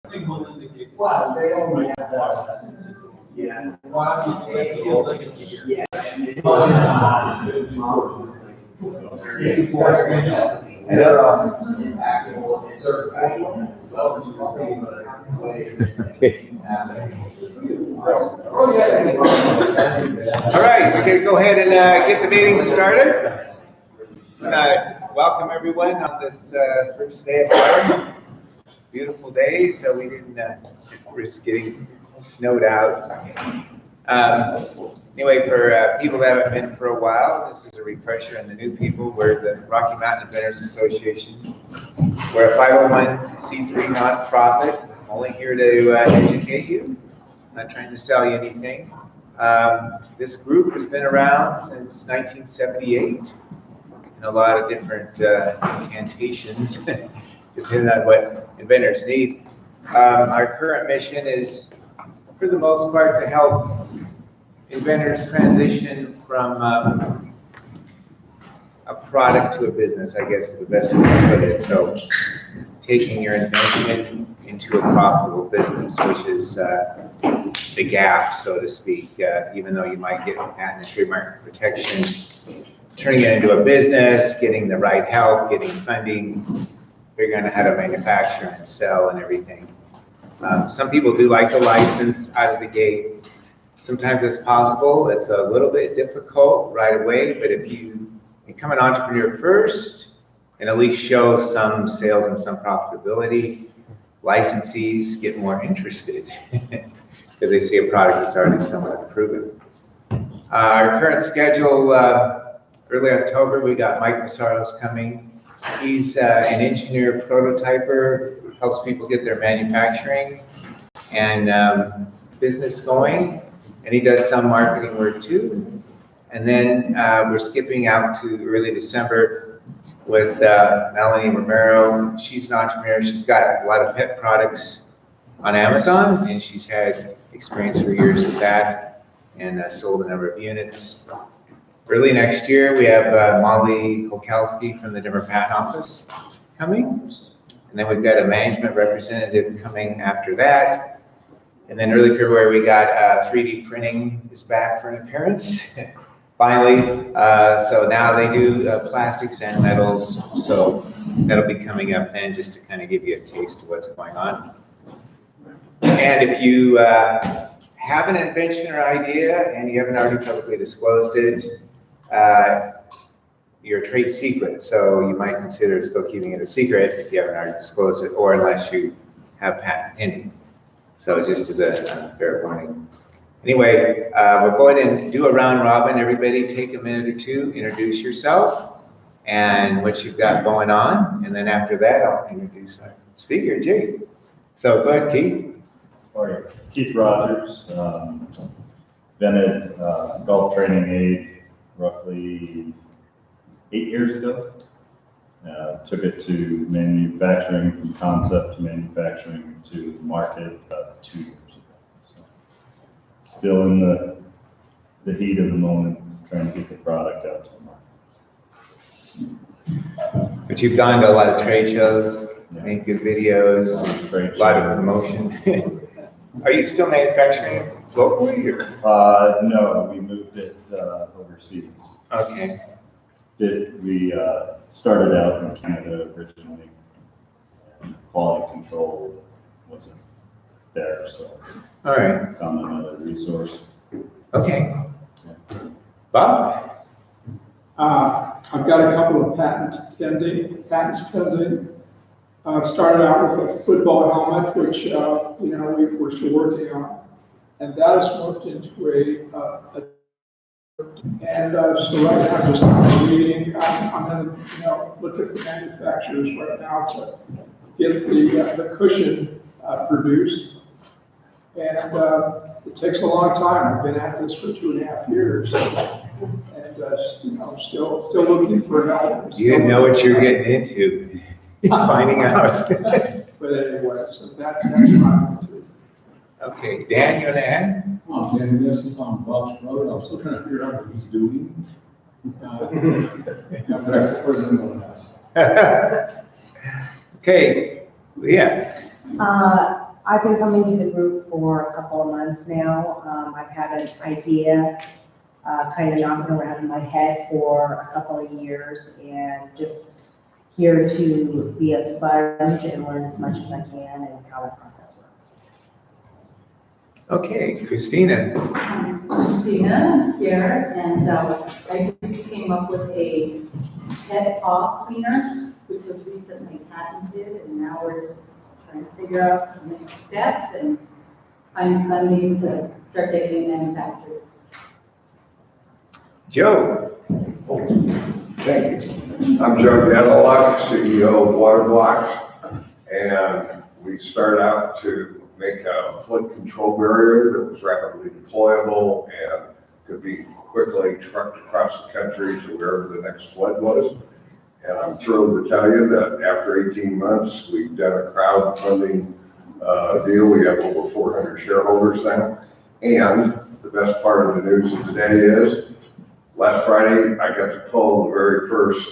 Well, they only have that. Yeah. Yeah. All right, we're going to go ahead and get the meeting started. Welcome everyone on this first day of summer. Beautiful day, so we didn't risk getting snowed out. Anyway, for people that haven't been for a while, this is a refresher, and the new people, we're the Rocky Mountain Inventors Association. We're a 501c3 nonprofit. I'm only here to educate you. I'm not trying to sell you anything. This group has been around since 1978 in a lot of different incantations, depending on what inventors need. Our current mission is, for the most part, to help inventors transition from a product to a business, I guess is the best way to put it. So taking your invention into a profitable business, which is the gap, so to speak. Even though you might get patent and trademark protection, turning it into a business, getting the right help, getting funding, figuring out how to manufacture and sell and everything. Some people do like the license out of the gate. Sometimes it's possible. It's a little bit difficult right away, but if you become an entrepreneur first and at least show some sales and some profitability, licensees get more interested because they see a product that's already somewhat proven. Our current schedule, early October, we got Mike Massaros coming. He's an engineer prototyper, helps people get their manufacturing and business going, and he does some marketing work too. And then we're skipping out to early December with Melanie Romero. She's an entrepreneur. She's got a lot of pet products on Amazon, and she's had experience for years with that and sold a number of units. Early next year, we have Molly Kolkowski from the Denver Patent Office coming. And then we've got a management representative coming after that. And then early February, we got 3D printing is back for an appearance. Finally, so now they do plastics and metals. So that'll be coming up then, just to kind of give you a taste of what's going on. And if you have an invention or idea and you haven't already publicly disclosed it, your trade secret, so you might consider still keeping it a secret if you haven't already disclosed it, or unless you have patent pending. So just as a fair warning. Anyway, we'll go ahead and do a round robin. Everybody take a minute or two, introduce yourself and what you've got going on, and then after that, I'll introduce our speaker, Jay. So go ahead, Keith. All right, Keith Rogers, invented golf training aid roughly 8 years ago. Took it to manufacturing, from concept to manufacturing to market 2 years ago. So still in the heat of the moment, trying to get the product out to the market. But you've gone to a lot of trade shows, made good videos, a lot of promotion. Are you still manufacturing locally, or? No, we moved it overseas. Okay. We started out in Canada originally, and quality control wasn't there, so. All right. Found another resource. Okay. Bob? I've got a couple of patents pending. Started out with a football helmet, which we're still working on, and that has moved into and so right now, just reading, I'm going to look at the manufacturers right now to get the cushion produced, and it takes a long time. I've been at this for 2.5 years, and still looking for help. You didn't know what you're getting into. Finding out. But anyway, so that's what I'm into. Okay, Dan, you want to add? Oh, Dan, this is on Welch Road. I was looking to figure out what he's doing. But I suppose no one else. Okay, Leah. I've been coming to the group for a couple of months now. I've had an idea kind of knocking around in my head for a couple of years, and just here to be a sponge and learn as much as I can and how the process works. Okay, Christina. Christina here, and I just came up with a pet paw cleaner, which was recently patented, and now we're just trying to figure out the next step and find funding to start getting it manufactured. Joe. Thank you. I'm Joe Gedalock, CEO of Water Blocks, and we started out to make a flood control barrier that was rapidly deployable and could be quickly trucked across the country to wherever the next flood was. And I'm thrilled to tell you that after 18 months, we've done a crowdfunding deal. We have over 400 shareholders now. And the best part of the news of the day is, last Friday, I got to pull the very first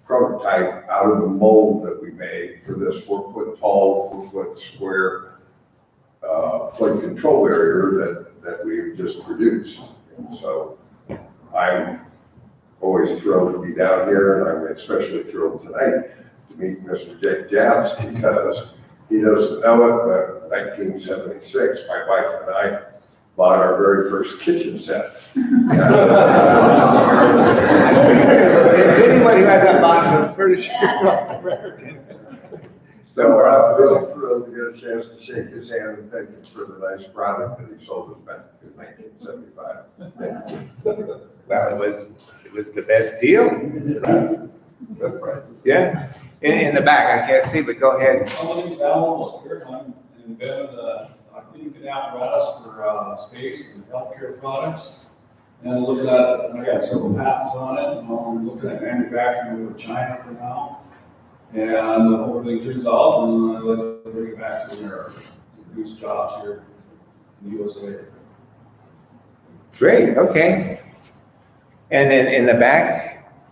prototype out of the mold that we made for this 4-foot tall, 4-foot square flood control barrier that we've just produced. And so I'm always thrilled to be down here, and I'm especially thrilled tonight to meet Mr. Jake Jabs, because he doesn't know it, but 1976, my wife and I bought our very first kitchen set. There's anyone who hasn't bought some furniture from American. So I'm really thrilled to get a chance to shake his hand and thank him for the nice product that he sold us back in 1975. Well, it was the best deal. Best prices. Yeah, in the back, I can't see, but go ahead. My name's Al Almost here, and I'm invented a cleaning apparatus for space and healthcare products. And looking at, I got several patents on it, and I'm looking at manufacturing with China for now. And hopefully it turns out, and I'd like to bring it back to America, produce jobs here in the USA. Great, okay. And then in the back,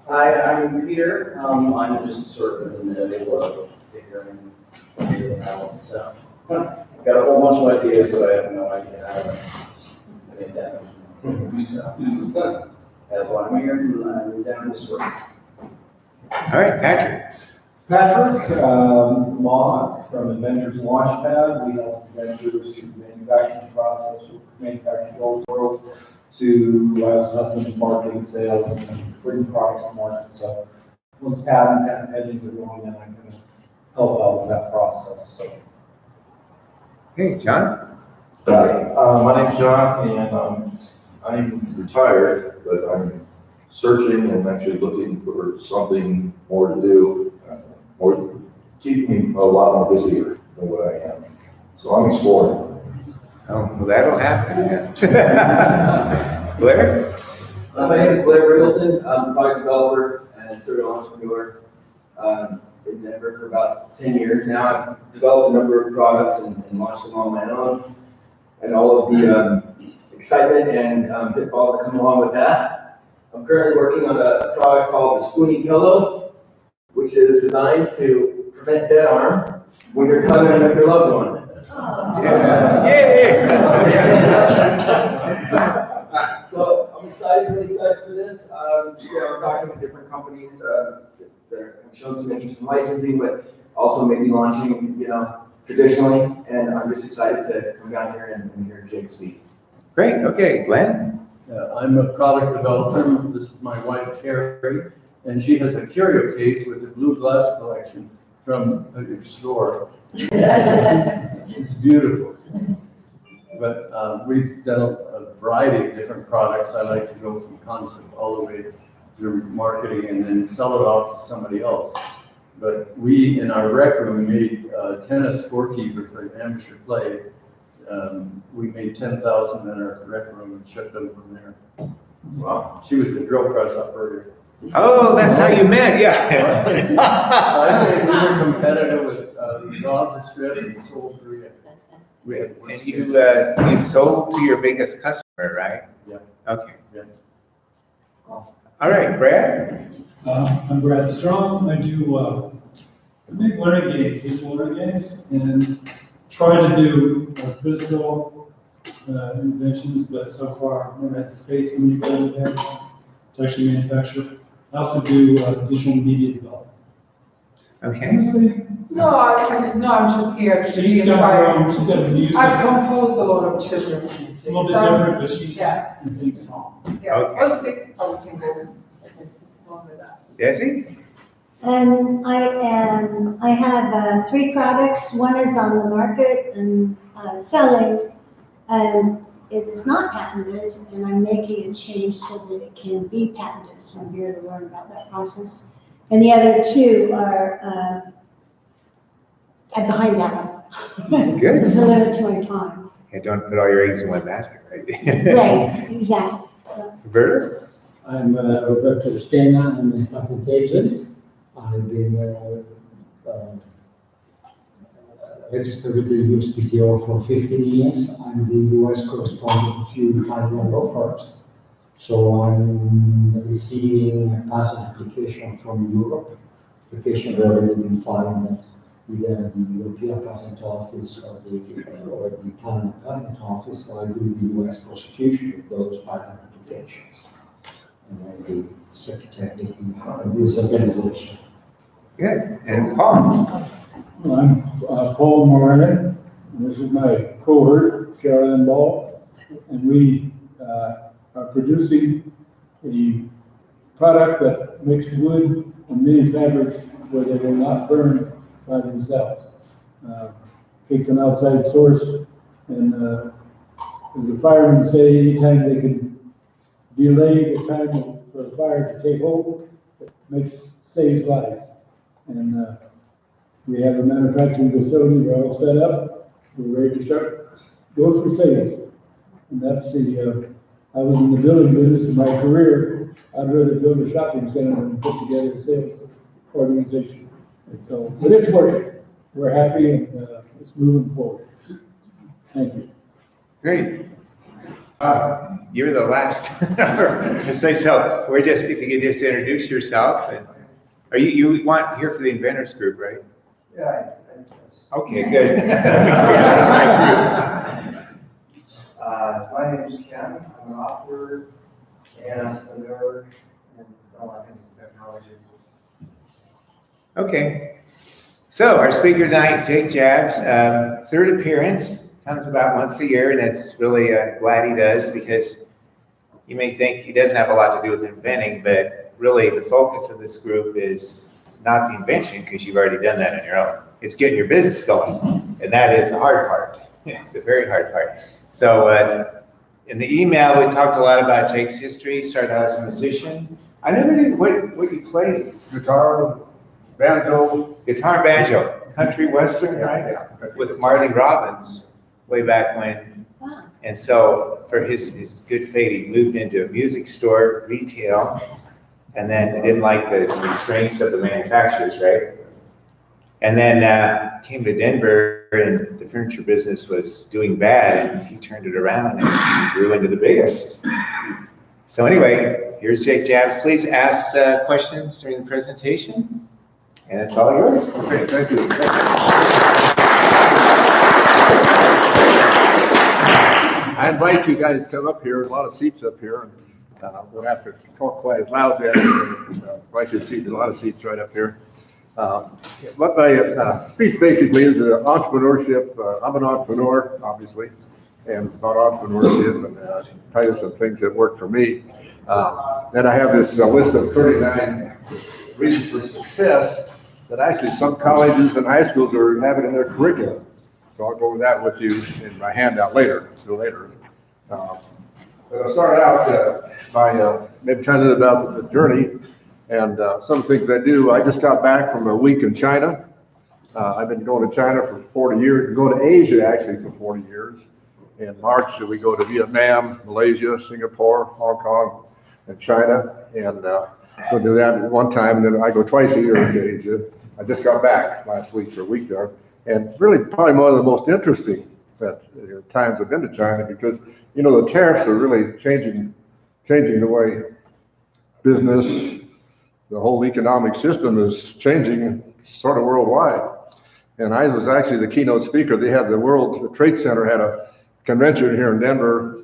Hi, I'm Peter. I'm just sort of in the middle of figuring it out. So, got a whole bunch of ideas, but I have no idea how to make that. So, that's why I'm here, and I'm down this way. all right, Patrick. Patrick, Mott from Adventures Launchpad. We help vendors through the manufacturing process, manufacturing all the world to stuff in marketing, sales, and bring products to market. So once patent pendings are going, then I can help out with that process. So. Hey, John. Hi, my name's John, and I'm retired, but I'm searching and actually looking for something more to do, or keep me a lot more busier than what I am. So I'm exploring. Oh, well, that'll happen. Blair? My name is Blair Riggleson. I'm a product developer and serial entrepreneur. Been in Denver for about 10 years now. I've developed a number of products and launched them on my own. And all of the excitement and pitfalls that come along with that. I'm currently working on a product called the Spoony Pillow, which is designed to prevent dead arm when you're cuddling with your loved one. Yeah. So I'm excited, really excited for this. I'm talking with different companies that have shown some interest in licensing, but also maybe launching, traditionally. And I'm just excited to come down here and hear Jake speak. Great, okay, Glenn? I'm a product developer. This is my wife, Carrie, and she has a curio case with a blue glass collection from a store. It's beautiful. But we've done a variety of different products. I like to go from concept all the way through marketing and then sell it off to somebody else. But we, in our rec room, made a tennis scorekeeper for amateur play. We made 10,000 in our rec room and shipped them from there. Wow. She was the drill press operator. Oh, that's how you met, yeah. I say we were competitive with Gaza Strip and Seoul, Korea. And you sold to your biggest customer, right? Yeah. Okay. Yeah. All right, Brad? I'm Brad Strong. I do big learning games, digital learning games, and try to do physical inventions, but so far I've never had to face some of you guys have had to actually manufacture. I also do digital media development. Okay. No, I'm just here to be She's got inspired. she's got a music, I a compose a lot of children's music. little bit so- different, but she's Yeah, in big songs. yeah, Okay. I'll stick everything along with that. Desi? And I have 3 products. One is on the market and selling, and it is not patented, and I'm making a change so that it can be patented. So I'm here to learn about that process. And the other 2 are I'm behind that one. Good. There's a limit to my time. And don't put all your eggs in one basket, right? Right, exactly. Roberta? I'm Roberto Stena, I'm a patent agent. I've been registered with the USPTO for 15 years. I'm the US correspondent of a few Italian law firms. So I'm receiving a patent application from Europe. Application already been filed either the European Patent Office or the Italian Patent Office, so I do the US prosecution of those patent applications. And I'm the secretary of this organization. Good. And Paul? Well, I'm Paul Moran, and this is my cohort, Carolyn Ball, and we are producing a product that makes wood and many fabrics where they will not burn by themselves. Takes an outside source, and as the firemen say, anytime they can delay the time for the fire to take hold, it saves lives. And we have a manufacturing facility, we're all set up, we're ready to start, go for sales. And that's I was in the building business in my career. I'd rather build a shopping center than put together a sales organization. So, but it's working. We're happy and it's moving forward. Thank you. Great. You're the last. So we're just, if you could just introduce yourself, and are you want to hear from the inventors group, right? Yeah, Okay, good. my name is Ken. I'm an author and entrepreneur and all kinds of technology. Okay. So our speaker tonight, Jake Jabs, 3rd appearance, comes about once a year, and it's really glad he does, because you may think he doesn't have a lot to do with inventing, but really the focus of this group is not the invention, because you've already done that on your own. It's getting your business going, and that is the hard part, the very hard part. So in the email, we talked a lot about Jake's history. He started out as a musician. I never knew what you played. Guitar, banjo. Guitar, banjo, country western, right? With Marty Robbins way back when. Wow. And so for his good fate, he moved into a music store, retail, and then didn't like the restraints of the manufacturers, right? And then came to Denver, and the furniture business was doing bad, and he turned it around and grew into the biggest. So anyway, here's Jake Jabs. Please ask questions during the presentation, and it's all yours. Okay, thank you. I invite you guys to come up here, a lot of seats up here, and we'll have to talk quite as loud there. Twice a seat, a lot of seats right up here. What my speech basically is entrepreneurship. I'm an entrepreneur, obviously, and it's about entrepreneurship, and tell you some things that work for me. Then I have this list of 39 reasons for success that actually some colleges and high schools are having in their curriculum. So I'll go over that with you in my handout later. But I'll start out by maybe telling you about the journey and some things I do. I just got back from a week in China. I've been going to China for 40 years, going to Asia actually for 40 years. In March, we go to Vietnam, Malaysia, Singapore, Hong Kong, and China. And we'll do that one time, and then I go twice a year to Asia. I just got back last week for a week there. And really probably one of the most interesting times I've been to China, because, you know, the tariffs are really changing the way business, the whole economic system is changing sort of worldwide. And I was actually the keynote speaker. They had the World Trade Center had a convention here in Denver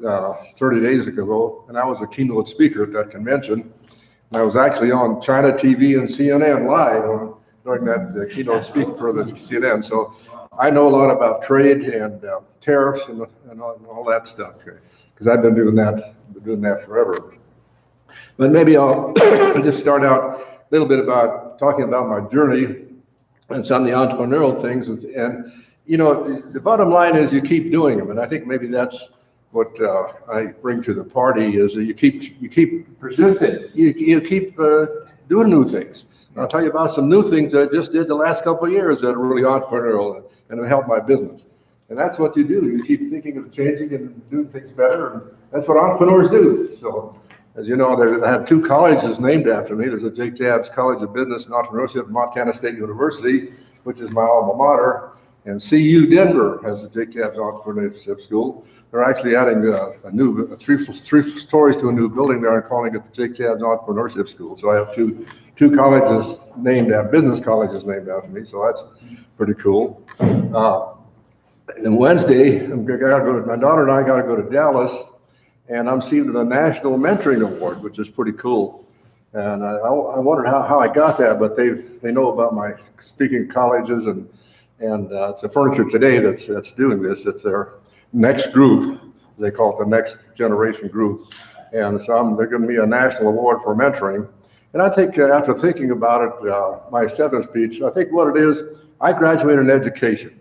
30 days ago, and I was a keynote speaker at that convention. And I was actually on China TV and CNN live during that keynote speak for the CNN. So I know a lot about trade and tariffs and all that stuff, because I've been doing that forever. But maybe I'll just start out a little bit about talking about my journey and some of the entrepreneurial things. And, you know, the bottom line is you keep doing them. And I think maybe that's what I bring to the party is that you keep persistence. You keep doing new things. I'll tell you about some new things that I just did the last couple of years that are really entrepreneurial and have helped my business. And that's what you do. You keep thinking of changing and doing things better. And that's what entrepreneurs do. So, as you know, I have 2 colleges named after me. There's a Jake Jabbs College of Business and Entrepreneurship at Montana State University, which is my alma mater. And CU Denver has the Jake Jabbs Entrepreneurship School. They're actually adding a new 3 stories to a new building there and calling it the Jake Jabbs Entrepreneurship School. So I have two colleges named after, business colleges named after me. So that's pretty cool. And Wednesday, my daughter and I got to go to Dallas, and I'm receiving a National Mentoring Award, which is pretty cool. And I wondered how I got that, but they know about my speaking colleges, and it's a Furniture Today that's doing this. It's their next group. They call it the Next Generation Group. And so they're giving me a national award for mentoring. And I think after thinking about it, my acceptance speech, I think what it is, I graduated in education.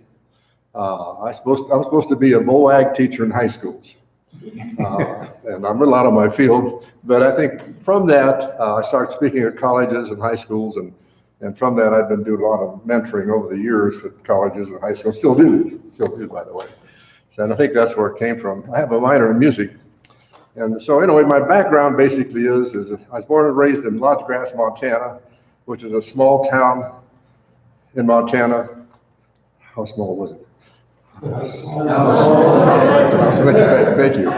I'm supposed to be a BOAG teacher in high schools. And I'm really out of my field, but I think from that, I started speaking at colleges and high schools, and from that, I've been doing a lot of mentoring over the years at colleges and high schools, still do, by the way. So, and I think that's where it came from. I have a minor in music. And so anyway, my background basically is I was born and raised in Lodge Grass, Montana, which is a small town in Montana. How small was it? Thank you.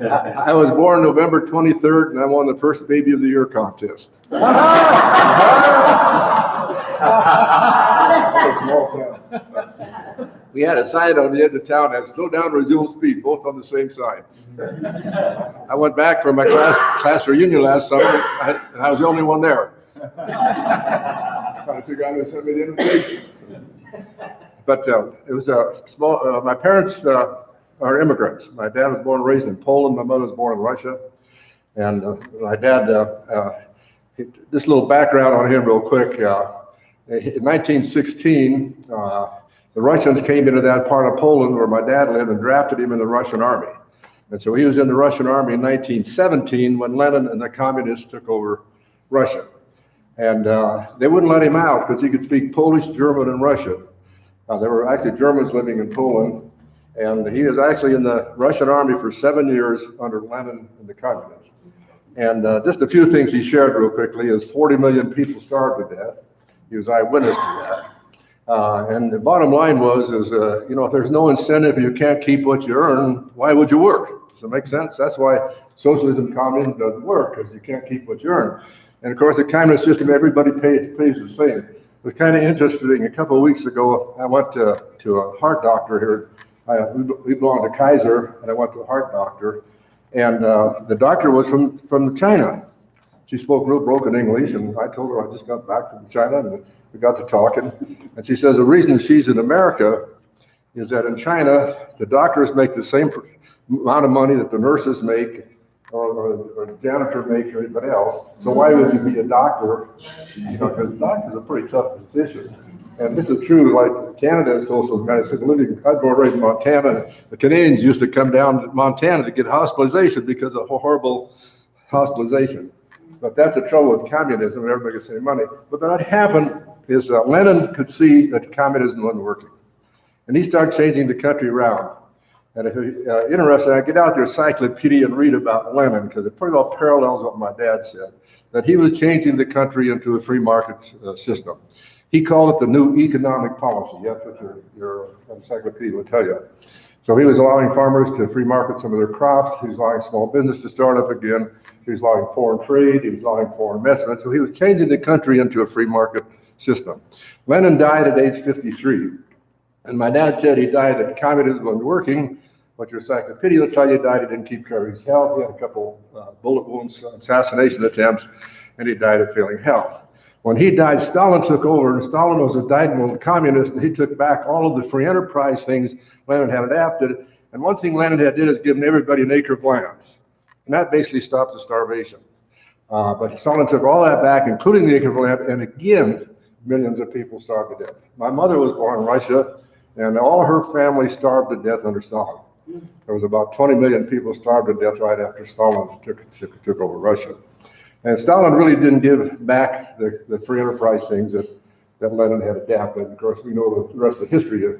I was born November 23rd, and I won the first Baby of the Year contest. We had a sign on the edge of town that slow down, resume speed, both on the same sign. I went back for my class reunion last summer, and I was the only one there. Trying to figure out who sent me the invitation. But it was a small, my parents are immigrants. My dad was born and raised in Poland. My mother was born in Russia. And my dad, this little background on him real quick. In 1916, the Russians came into that part of Poland where my dad lived and drafted him in the Russian army. And so he was in the Russian army in 1917 when Lenin and the communists took over Russia. And they wouldn't let him out because he could speak Polish, German, and Russian. There were actually Germans living in Poland, and he was actually in the Russian army for 7 years under Lenin and the communists. And just a few things he shared real quickly is 40 million people starved to death. He was eyewitness to that. And the bottom line is you know, if there's no incentive, you can't keep what you earn, why would you work? Does that make sense? That's why socialism, communism doesn't work, because you can't keep what you earn. And of course, the communist system, everybody pays the same. It was kind of interesting. A couple of weeks ago, I went to a heart doctor here. We belong to Kaiser, and I went to a heart doctor. And the doctor was from China. She spoke real broken English, and I told her I just got back from China, and we got to talking. And she says the reason she's in America is that in China, the doctors make the same amount of money that the nurses make, or the janitor makes, or anybody else. So why would you be a doctor? You know, because doctor's a pretty tough position. And this is true, like Canada is social medicine. Living, I was born and raised in Montana. The Canadians used to come down to Montana to get hospitalization because of horrible hospitalization. But that's the trouble with communism, everybody gets any money. But what happened is Lenin could see that communism wasn't working. And he started changing the country around. And if you're interested, I get out their encyclopedia and read about Lenin, because it pretty well parallels what my dad said, that he was changing the country into a free market system. He called it the new economic policy. That's what your encyclopedia will tell you. So he was allowing farmers to free market some of their crops. He was allowing small business to start up again. He was allowing foreign trade. He was allowing foreign investment. So he was changing the country into a free market system. Lenin died at age 53. And my dad said he died at communism wasn't working, but your encyclopedia will tell you he died. He didn't keep care of his health. He had a couple bullet wounds, assassination attempts, and he died of failing health. When he died, Stalin took over, and Stalin was a dyed-in-the-wool communist, and he took back all of the free enterprise things Lenin had adapted. And one thing Lenin had did is given everybody an acre of land. And that basically stopped the starvation. But Stalin took all that back, including the acre of land, and again, millions of people starved to death. My mother was born in Russia, and all her family starved to death under Stalin. There was about 20 million people starved to death right after Stalin took over Russia. And Stalin really didn't give back the free enterprise things that Lenin had adapted. Of course, we know the rest of the history of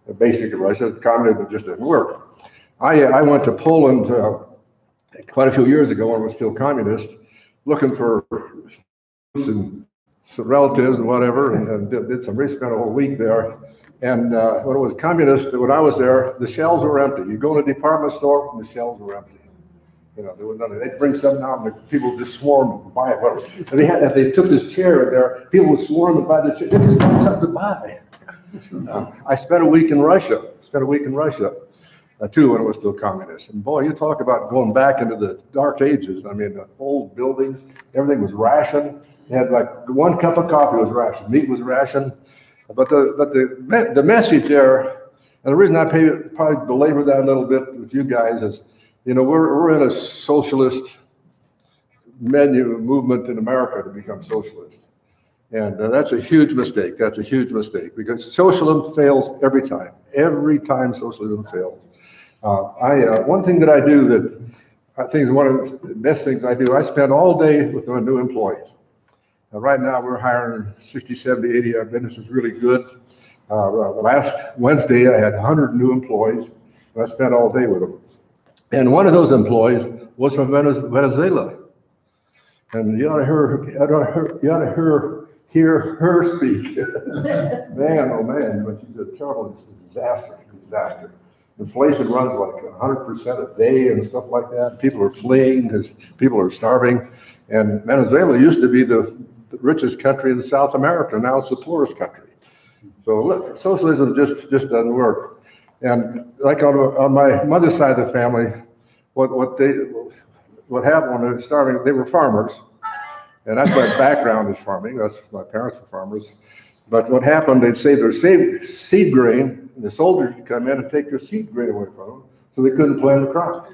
the basic of Russia. Communism just didn't work. I went to Poland quite a few years ago when it was still communist, looking for some relatives and whatever, and did some research, spent a whole week there. And when it was communist, when I was there, the shelves were empty. You go to a department store, and the shelves were empty. You know, there was nothing. They'd bring something out, and the people just swarmed to buy it. Whatever. And if they took this chair in there, people would swarm to buy the chair. They just had something to buy. I spent a week in Russia. Too, when it was still communist. And boy, you talk about going back into the dark ages. I mean, the old buildings, everything was rationed. You had like 1 cup of coffee was rationed, meat was rationed. But the message there, and the reason I probably belabor that a little bit with you guys is, you know, we're in a socialist movement in America to become socialist. And that's a huge mistake. That's a huge mistake because socialism fails every time. Every time socialism fails. One thing that I do that I think is one of the best things I do, I spend all day with our new employees. Right now we're hiring 60, 70, 80. Our business is really good. Last Wednesday I had 100 new employees, and I spent all day with them. And one of those employees was from Venezuela. And you ought to hear her speak. Man, oh man, but she's a terrible disaster. Inflation runs like 100% a day and stuff like that. People are fleeing because people are starving. And Venezuela used to be the richest country in South America. Now it's the poorest country. So look, socialism just doesn't work. And like on my mother's side of the family, what happened when they were starving, they were farmers. And that's my background is farming. That's my parents were farmers. But what happened, they'd save their seed grain, and the soldiers would come in and take their seed grain away from them, so they couldn't plant the crops.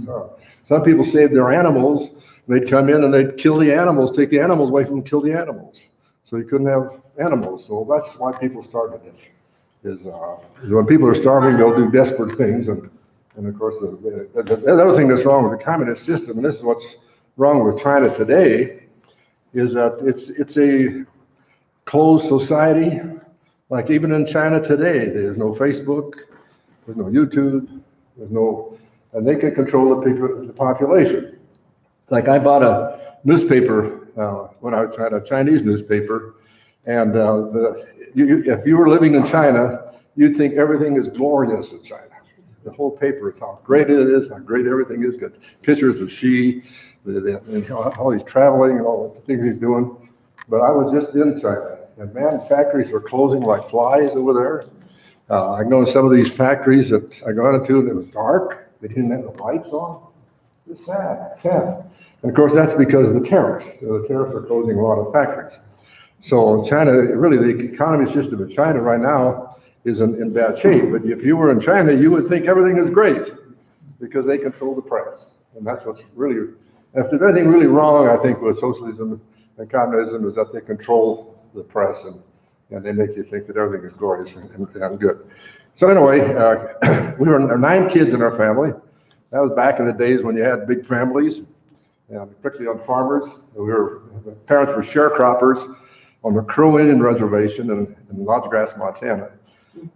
So some people saved their animals. They'd come in and they'd kill the animals, take the animals away from them, kill the animals. So you couldn't have animals. So that's why people starved it. Is when people are starving, they'll do desperate things. And of course, the other thing that's wrong with the communist system, and this is what's wrong with China today, is that it's a closed society. Like even in China today, there's no Facebook, there's no YouTube, and they can control the population. Like I bought a newspaper when I tried a Chinese newspaper, and if you were living in China, you'd think everything is glorious in China. The whole paper is how great it is, how great everything is. Got pictures of Xi, and how he's traveling and all the things he's doing. But I was just in China, and man, factories are closing like flies over there. I know some of these factories that I got into, and it was dark. They didn't have the lights on. It's sad. And of course, that's because of the tariffs. The tariffs are closing a lot of factories. So China, really the economy system in China right now is in bad shape. But if you were in China, you would think everything is great because they control the press. And that's what's really, if there's anything really wrong, I think, with socialism and communism is that they control the press and they make you think that everything is glorious and good. So anyway, we were 9 kids in our family. That was back in the days when you had big families, and particularly on farmers. My parents were sharecroppers on the Crow Indian Reservation in Lodge Grass, Montana.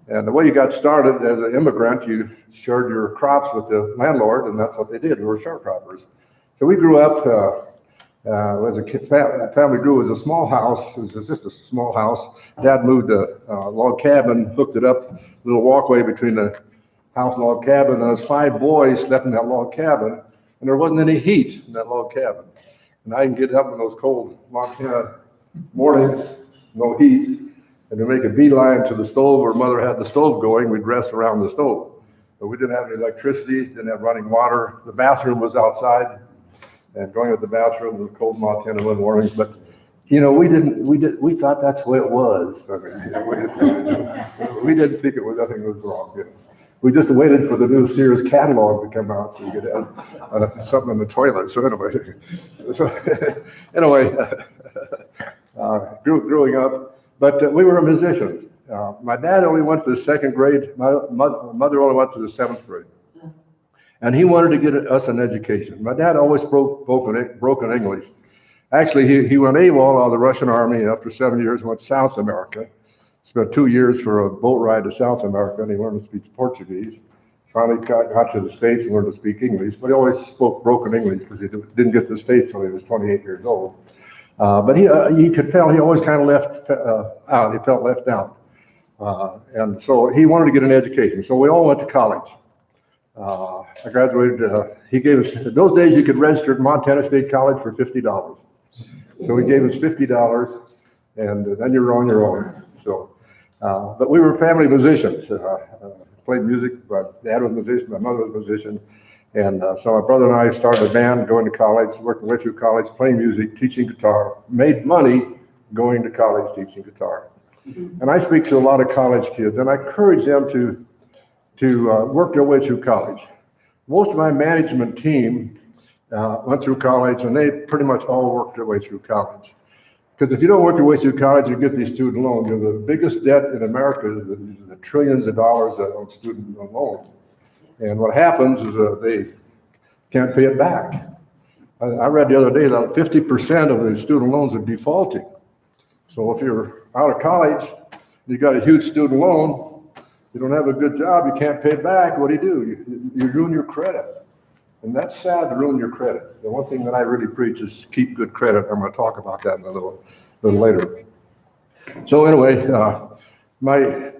And the way you got started as an immigrant, you shared your crops with the landlord, and that's what they did. We were sharecroppers. So we grew up as a kid, family grew as a small house. It was just a small house. Dad moved a log cabin, hooked it up, little walkway between the house log cabin, and there was 5 boys slept in that log cabin, and there wasn't any heat in that log cabin. And I can get up in those cold Montana mornings, no heat, and to make a beeline to the stove where mother had the stove going, we'd rest around the stove. But we didn't have any electricity, didn't have running water. The bathroom was outside, and going to the bathroom was cold Montana wind mornings. But you know, we thought that's the way it was. We didn't think nothing was wrong. You know. We just waited for the new Sears catalog to come out so you could have something in the toilet. So anyway, growing up, but we were musicians. My dad only went to the 2nd grade. My mother only went to the 7th grade. And he wanted to get us an education. My dad always spoke broken English. Actually, he went AWOL out of the Russian army after 7 years, went to South America. Spent 2 years for a boat ride to South America, and he learned to speak Portuguese. Finally got to the States and learned to speak English, but he always spoke broken English because he didn't get to the States until he was 28 years old. But you could tell he always kind of left out. He felt left out. And so he wanted to get an education. So we all went to college. I graduated, he gave us, in those days you could register at Montana State College for $50. So he gave us $50, and then you're on your own. So, but we were family musicians. Played music. My dad was a musician, my mother was a musician. And so my brother and I started a band, going to college, working way through college, playing music, teaching guitar, made money going to college teaching guitar. And I speak to a lot of college kids, and I encourage them to work their way through college. Most of my management team went through college, and they pretty much all worked their way through college. Because if you don't work your way through college, you get these student loans. You know, the biggest debt in America is the trillions of dollars on student loans. And what happens is they can't pay it back. I read the other day that 50% of the student loans are defaulting. So if you're out of college, you got a huge student loan, you don't have a good job, you can't pay it back, what do? You ruin your credit. And that's sad to ruin your credit. The one thing that I really preach is keep good credit. I'm going to talk about that in a little later. So anyway, my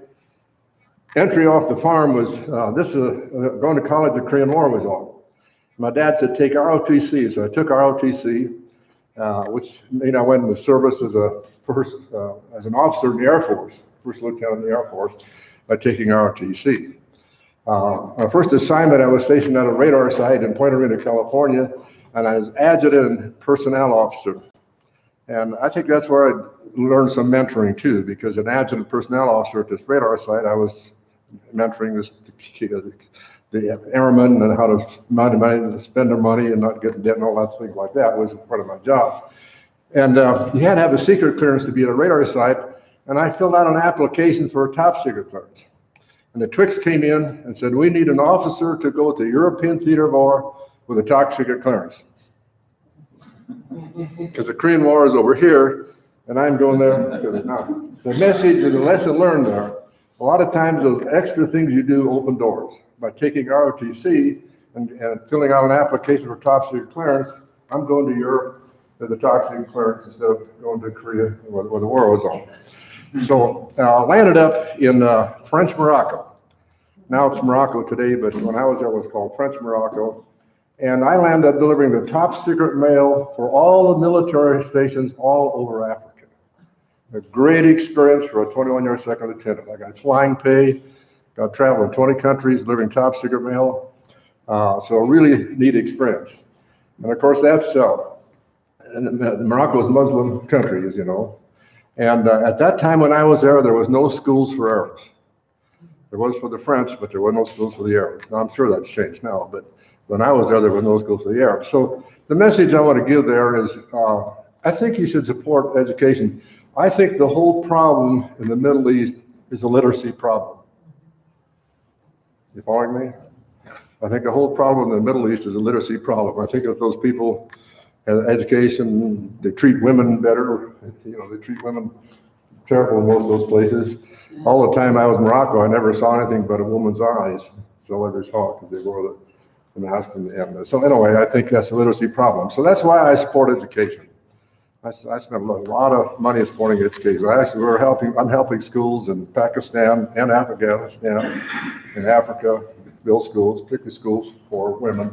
entry off the farm was, going to college, the Korean War was on. My dad said, take ROTC. So I took ROTC, which made I went into service as as an officer in the Air Force, first lieutenant in the Air Force, by taking ROTC. My first assignment, I was stationed at a radar site in Point Arena, California, and I was adjutant personnel officer. And I think that's where I learned some mentoring too, because an adjutant personnel officer at this radar site, I was mentoring the airmen and how to manage money, to spend their money and not get in debt and all that things like that was part of my job. And you had to have a secret clearance to be at a radar site, and I filled out an application for a top secret clearance. And the Twix came in and said, we need an officer to go to the European Theater of War with a top secret clearance. Because the Korean War is over here, and I'm going there. Now, the message and the lesson learned there, a lot of times those extra things you do open doors. By taking ROTC and filling out an application for top secret clearance, I'm going to Europe for the top secret clearance instead of going to Korea where the war was on. So I landed up in French Morocco. Now it's Morocco today, but when I was there it was called French Morocco. And I landed up delivering the top secret mail for all the military stations all over Africa. A great experience for a 21-year second lieutenant. I got flying pay, got to travel in 20 countries delivering top secret mail. So a really neat experience. And of course that's, Morocco is a Muslim country, as you know. And at that time when I was there was no schools for Arabs. There was for the French, but there were no schools for the Arabs. Now I'm sure that's changed now, but when I was there were no schools for the Arabs. So the message I want to give there is, I think you should support education. I think the whole problem in the Middle East is a literacy problem. You following me? I think the whole problem in the Middle East is a literacy problem. I think if those people had education, they treat women better. You know, they treat women terrible in most of those places. All the time I was in Morocco, I never saw anything but a woman's eyes. That's all I ever saw because they wore the mask and so anyway, I think that's a literacy problem. So that's why I support education. I spent a lot of money supporting education. I'm helping schools in Pakistan and Afghanistan, in Africa, build schools, particularly schools for women.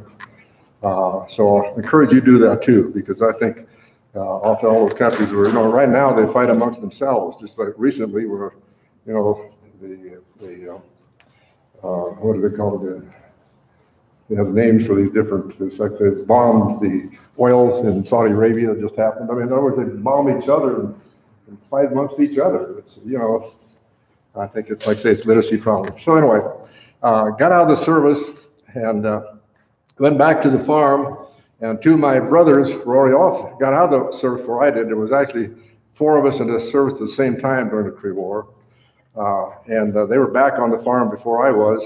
So I encourage you to do that too, because I think often all those countries were, right now they fight amongst themselves, just like recently where, what do they call it? They have names for these different, it's like they bombed the oil in Saudi Arabia just happened. I mean, in other words, they bomb each other and fight amongst each other. It's, I think it's like, say, it's literacy problem. So anyway, got out of the service and went back to the farm, and two of my brothers were already off, got out of the service before I did. There was actually 4 of us in the service at the same time during the Korean War. And they were back on the farm before I was,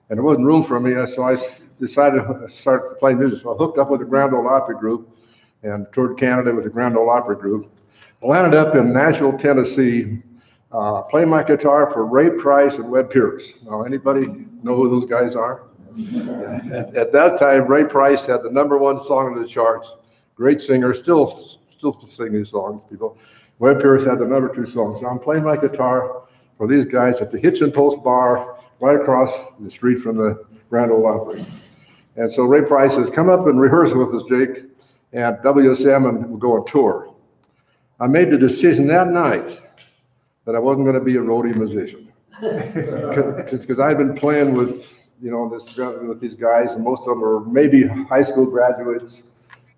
and there wasn't room for me, so I decided to start playing music. So I hooked up with the Grand Ole Opry group and toured Canada with the Grand Ole Opry group. I landed up in Nashville, Tennessee, playing my guitar for Ray Price and Webb Pierce. Now, anybody know who those guys are? At that time, Ray Price had the #1 song on the charts. Great singer, still singing these songs, people. Webb Pierce had the #2 song. So I'm playing my guitar for these guys at the Hitch and Post Bar right across the street from the Grand Ole Opry. And so Ray Price says, come up and rehearse with us, Jake, at WSM, and we'll go on tour. I made the decision that night that I wasn't going to be a roadie musician. Because I've been playing with, with these guys, and most of them are maybe high school graduates.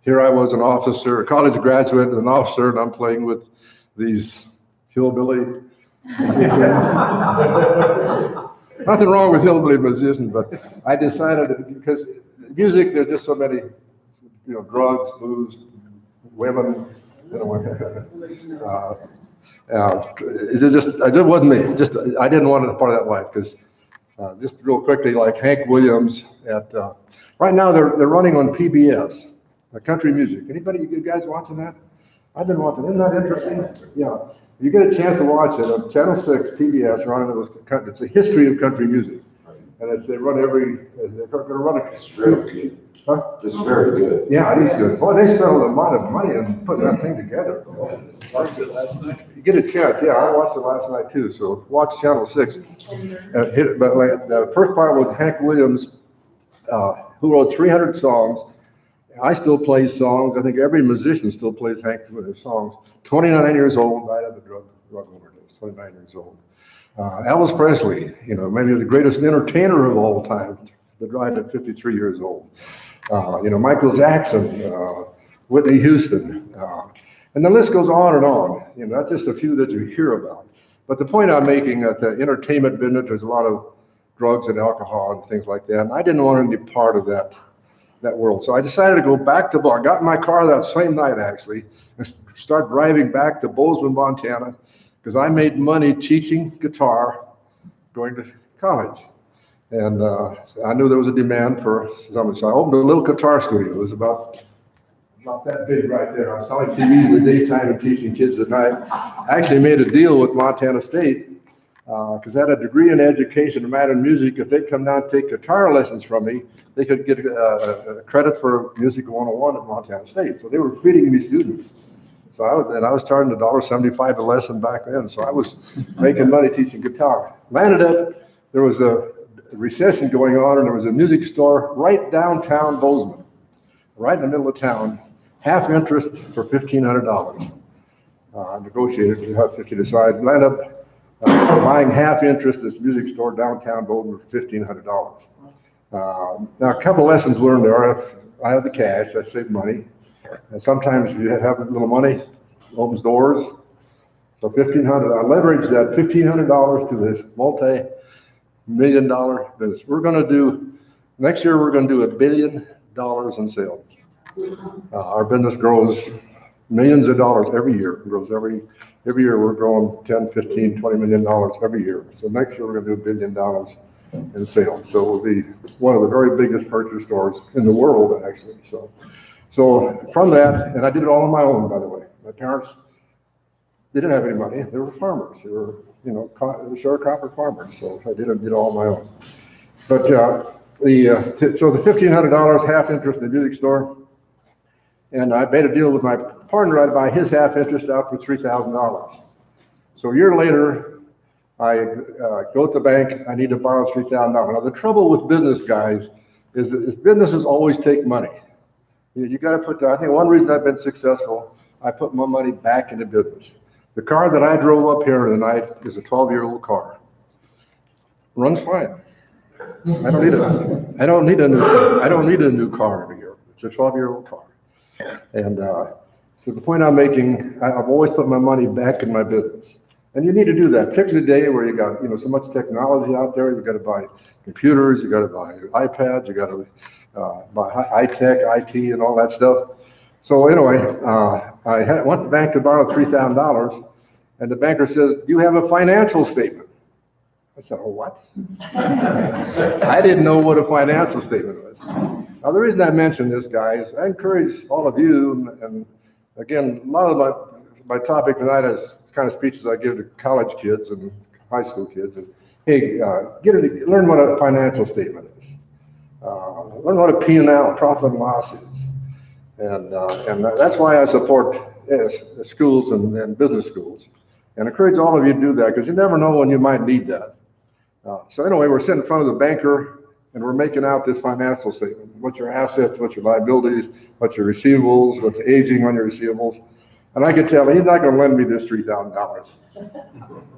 Here I was an officer, a college graduate, and an officer, and I'm playing with these hillbilly. Nothing wrong with hillbilly musicians, but I decided because music, there's just so many, drugs, booze, women, it just wasn't me. I didn't want to be part of that life because just real quickly, like Hank Williams right now they're running on PBS, country music. Anybody, you guys watching that? I've been watching. Isn't that interesting? Yeah. You get a chance to watch it on Channel 6, PBS, it's a history of country music. And they run they're going to run it. It's very good. Huh? It's very good. Yeah, it is good. Boy, they spent a lot of money on putting that thing together. Watched it last night. You get a chance, yeah, I watched it last night too, so watch Channel 6. But the first part was Hank Williams, who wrote 300 songs. I still play songs. I think every musician still plays Hank Williams songs. 29 years old, died of a drug overdose, 29 years old. Elvis Presley, maybe the greatest entertainer of all time, that died at 53 years old. Michael Jackson, Whitney Houston, and the list goes on and on. Not just a few that you hear about. But the point I'm making that the entertainment business, there's a lot of drugs and alcohol and things like that, and I didn't want to be part of that world. So I decided to go back to, I got in my car that same night actually, and start driving back to Bozeman, Montana, because I made money teaching guitar, going to college. And I knew there was a demand for something. So I opened a little guitar studio. It was about that big right there. I was selling TVs in the daytime and teaching kids at night. I actually made a deal with Montana State, because I had a degree in education in math and music. If they'd come down and take guitar lessons from me, they could get a credit for Music 101 at Montana State. So they were feeding me students. So I was charging $1.75 a lesson back then. So I was making money teaching guitar. Landed up, there was a recession going on, and there was a music store right downtown Bozeman, right in the middle of town, half interest for $1,500. I negotiated to have 50 so I landed up buying half interest at this music store downtown Bozeman for $1,500. Now, a couple lessons learned there. I had the cash, I saved money. And sometimes you have a little money, opens doors. So $1,500, I leveraged that $1,500 to this multi-million-dollar business. Next year we're going to do $1 billion in sales. Our business grows millions of dollars every year. It grows every year we're growing 10, 15, $20 million every year. So next year we're going to do $1 billion in sales. So we'll be one of the very biggest furniture stores in the world, actually. So from that, and I did it all on my own, by the way. My parents, they didn't have any money. They were farmers. They were, sharecropper farmers. So I did it all on my own. But so the $1,500 half interest in the music store, and I made a deal with my partner. I'd buy his half interest out for $3,000. So a year later, I go to the bank, I need to borrow $3,000. Now, the trouble with business guys is that businesses always take money. You got to put that, I think one reason I've been successful, I put my money back into business. The car that I drove up here tonight is a 12-year-old car. Runs fine. I don't need a new car every year. It's a 12-year-old car. And so the point I'm making, I've always put my money back in my business. And you need to do that, particularly today where you got, so much technology out there. You got to buy computers, you got to buy iPads, you got to buy high-tech, IT, and all that stuff. So anyway, I went to the bank to borrow $3,000, and the banker says, "Do you have a financial statement?" I said, "Oh, what?" I didn't know what a financial statement was. Now, the reason I mention this, guys, I encourage all of you, and again, a lot of my topic tonight is kind of speeches I give to college kids and high school kids. And hey, learn what a financial statement is. Learn what a P&L, profit and loss is. And that's why I support schools and business schools. And encourage all of you to do that, because you never know when you might need that. So anyway, we're sitting in front of the banker, and we're making out this financial statement. What's your assets, what's your liabilities, what's your receivables, what's the aging on your receivables. And I could tell he's not going to lend me this $3,000.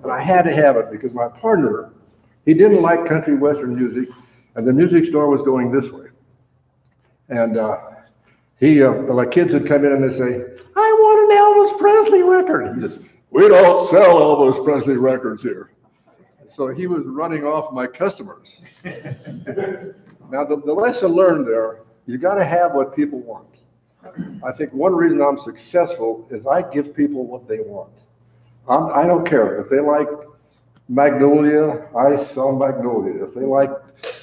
And I had to have it because my partner, he didn't like country western music, and the music store was going this way. And like kids would come in and they say, "I want an Elvis Presley record." He says, "We don't sell Elvis Presley records here." So he was running off my customers. Now, the lesson learned there, you got to have what people want. I think one reason I'm successful is I give people what they want. I don't care. If they like Magnolia, I sell Magnolia. If they like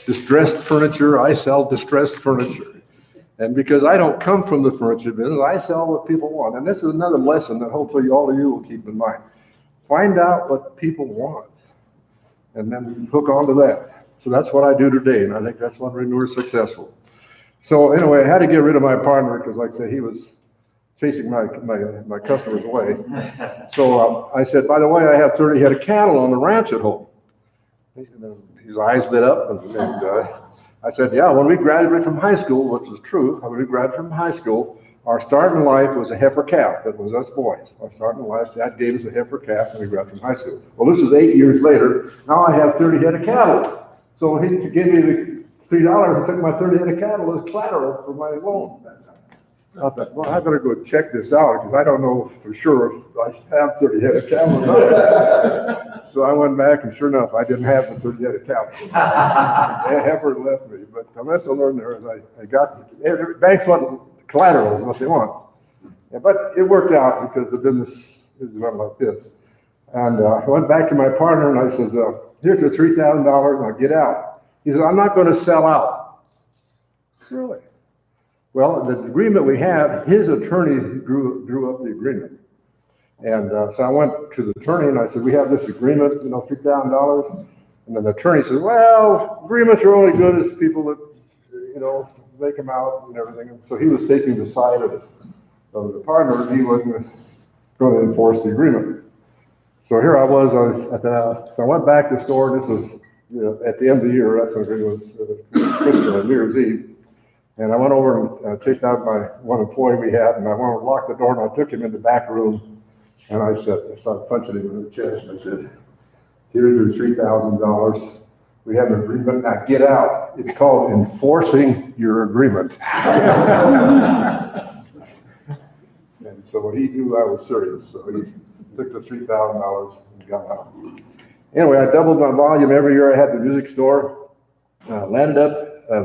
distressed furniture, I sell distressed furniture. And because I don't come from the furniture business, I sell what people want. And this is another lesson that hopefully all of you will keep in mind. Find out what people want, and then hook on to that. So that's what I do today, and I think that's when we're successful. So anyway, I had to get rid of my partner because, like I said, he was chasing my customers away. So I said, "By the way, I have 30 head of cattle on the ranch at home." His eyes lit up, and I said, "Yeah, when we graduated from high school," which is true, when we graduated from high school, our start in life was a heifer calf. That was us boys. Our start in life, Dad gave us a heifer calf when we graduated from high school. Well, this is 8 years later. Now I have 30 head of cattle. So he gave me the $3 and took my 30 head of cattle as collateral for my loan. I thought, well, I better go check this out because I don't know for sure if I have 30 head of cattle or not. So I went back, and sure enough, I didn't have the 30 head of cattle. The heifer left me. But the lesson I learned there is banks want collateral is what they want. Yeah, but it worked out because the business is run like this. And I went back to my partner and I says, "Here's the $3,000, now get out." He said, "I'm not going to sell out." Really? Well, the agreement we had, his attorney drew up the agreement. And so I went to the attorney and I said, "We have this agreement, $3,000. And then the attorney said, "Well, agreements are only good as people that, make them out and everything." And so he was taking the side of the partner, and he wasn't going to enforce the agreement. So here I was so I went back to the store. This was at the end of the year. That's when it was Christmas, New Year's Eve. And I went over and chased out one employee we had, and I went and locked the door, and I took him in the back room, and I started punching him in the chest, and I said, "Here's your $3,000. We have an agreement, now get out. It's called enforcing your agreement." And so he knew I was serious, so he took the $3,000 and got out. Anyway, I doubled my volume every year. I had the music store. Landed up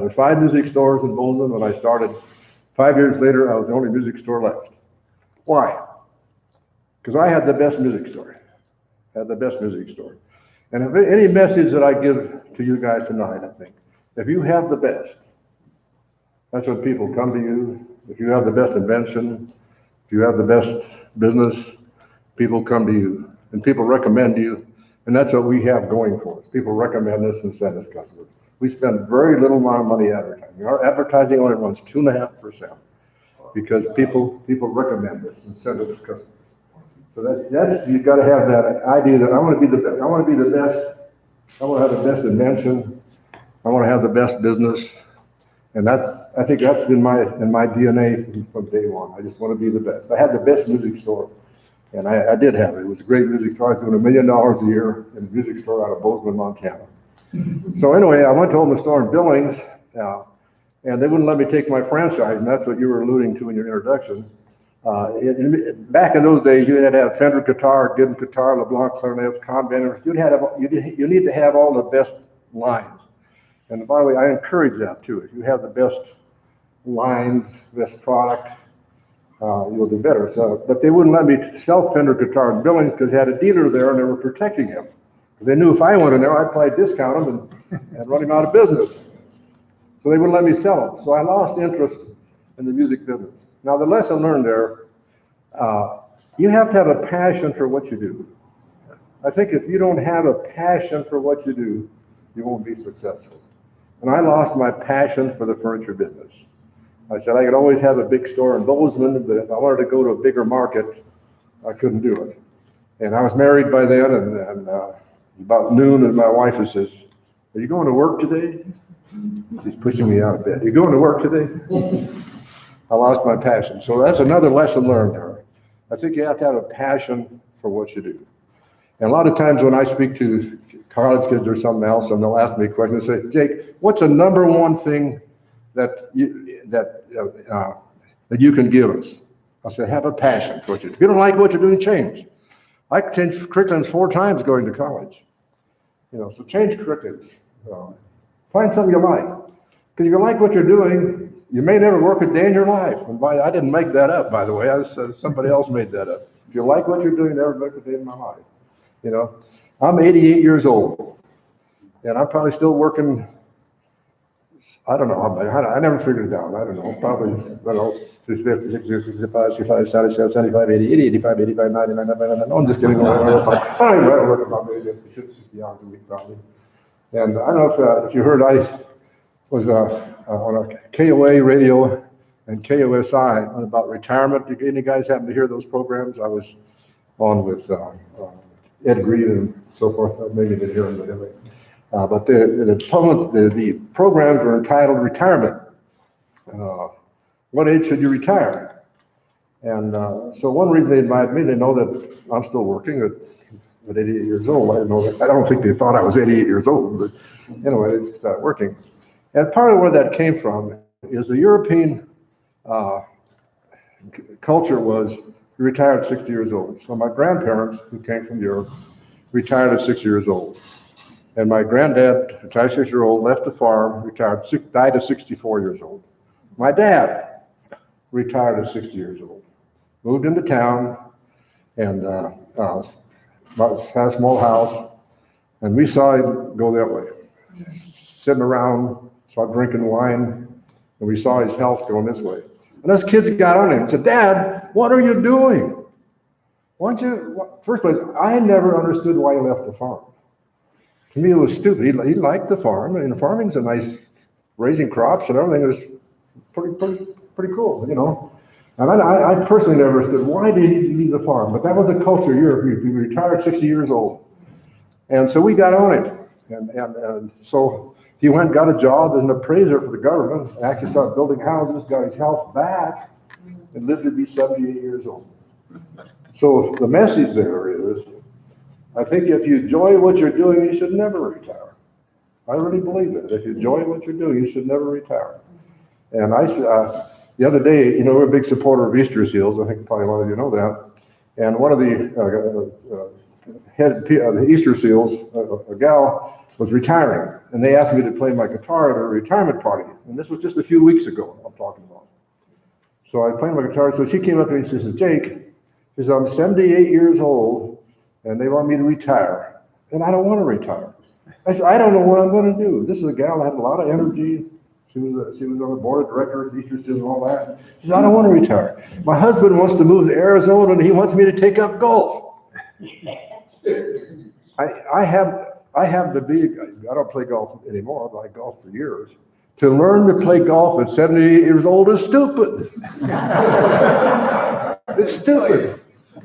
with 5 music stores in Bozeman when I started. 5 years later, I was the only music store left. Why? Because I had the best music store. And if any message that I give to you guys tonight, I think, if you have the best, that's when people come to you. If you have the best invention, if you have the best business, people come to you, and people recommend you, and that's what we have going for us. People recommend us and send us customers. We spend very little amount of money advertising. Our advertising only runs 2.5% because people recommend us and send us customers. So that's, you've got to have that idea that I want to be the best. I want to be the best. I want to have the best invention. I want to have the best business. And I think that's been in my DNA from day one. I just want to be the best. I had the best music store, and I did have it. It was a great music store. I was doing $1 million a year in a music store out of Bozeman, Montana. So anyway, I went to open a store in Billings, and they wouldn't let me take my franchise, and that's what you were alluding to in your introduction. Back in those days, you had to have Fender guitar, Gibbons guitar, LeBlanc clarinets, Conbenders. You need to have all the best lines. And by the way, I encourage that too. If you have the best lines, best product, you'll do better. So, but they wouldn't let me sell Fender guitar in Billings because they had a dealer there and they were protecting him. Because they knew if I went in there, I'd probably discount him and run him out of business. So they wouldn't let me sell them. So I lost interest in the music business. Now the lesson learned there, you have to have a passion for what you do. I think if you don't have a passion for what you do, you won't be successful. And I lost my passion for the furniture business. I said I could always have a big store in Bozeman, but if I wanted to go to a bigger market, I couldn't do it. And I was married by then, and about noon, and my wife says, "Are you going to work today?" She's pushing me out of bed. "Are you going to work today?" I lost my passion. So that's another lesson learned there. I think you have to have a passion for what you do. And a lot of times when I speak to college kids or something else, and they'll ask me a question, they say, "Jake, what's the number one thing that you can give us?" I say, "Have a passion for what you do. If you don't like what you're doing, change." I changed curriculums 4 times going to college. So change curriculums. Find something you like. Because if you like what you're doing, you may never work a day in your life. And I didn't make that up, by the way. Somebody else made that up. If you like what you're doing, never work a day in my life. I'm 88 years old, and I'm probably still working. I don't know. I never figured it out. I don't know. Probably, 50, 60, 65, 65, 77, 75, 80, 85, 85, 90, 99, no, I'm just kidding. I don't even work about maybe 50, 60 hours a week, probably. And I don't know if you heard, I was on a KOA radio and KOSI on about retirement. Did any guys happen to hear those programs? I was on with Ed Green and so forth. Maybe they didn't hear them, but anyway. But the programs were entitled retirement. What age should you retire? And so one reason they invited me, they know that I'm still working at 88 years old. I don't think they thought I was 88 years old, but anyway, it's working. And part of where that came from is the European culture was you retired at 60 years old. So my grandparents, who came from Europe, retired at 6 years old. And my granddad, 96-year-old, left the farm, retired, died at 64 years old. My dad retired at 60 years old, moved into town, and had a small house, and we saw him go that way, sitting around, started drinking wine, and we saw his health going this way. And us kids got on him and said, "Dad, what are you doing? Why don't you?" First place, I never understood why he left the farm. To me, it was stupid. He liked the farm, and farming's a nice, raising crops and everything is pretty cool, And I personally never understood why did he leave the farm, but that was the culture of Europe. He retired 60 years old. And so we got on him. And so he went and got a job as an appraiser for the government, actually started building houses, got his health back, and lived to be 78 years old. So the message there is, I think if you enjoy what you're doing, you should never retire. I really believe that. If you enjoy what you're doing, you should never retire. And the other day, we're a big supporter of Easter Seals. I think probably a lot of you know that. And one of the head of the Easter Seals, a gal, was retiring. And they asked me to play my guitar at her retirement party. And this was just a few weeks ago, I'm talking about. So I played my guitar. So she came up to me and she said, "Jake," she says, "I'm 78 years old, and they want me to retire. And I don't want to retire." I said, "I don't know what I'm going to do." This is a gal that had a lot of energy. She was on the board of directors, Easter Seals, and all that. She said, "I don't want to retire. My husband wants to move to Arizona, and he wants me to take up golf." I have to be, I don't play golf anymore, but I golfed for years. To learn to play golf at 78 years old is stupid. It's stupid.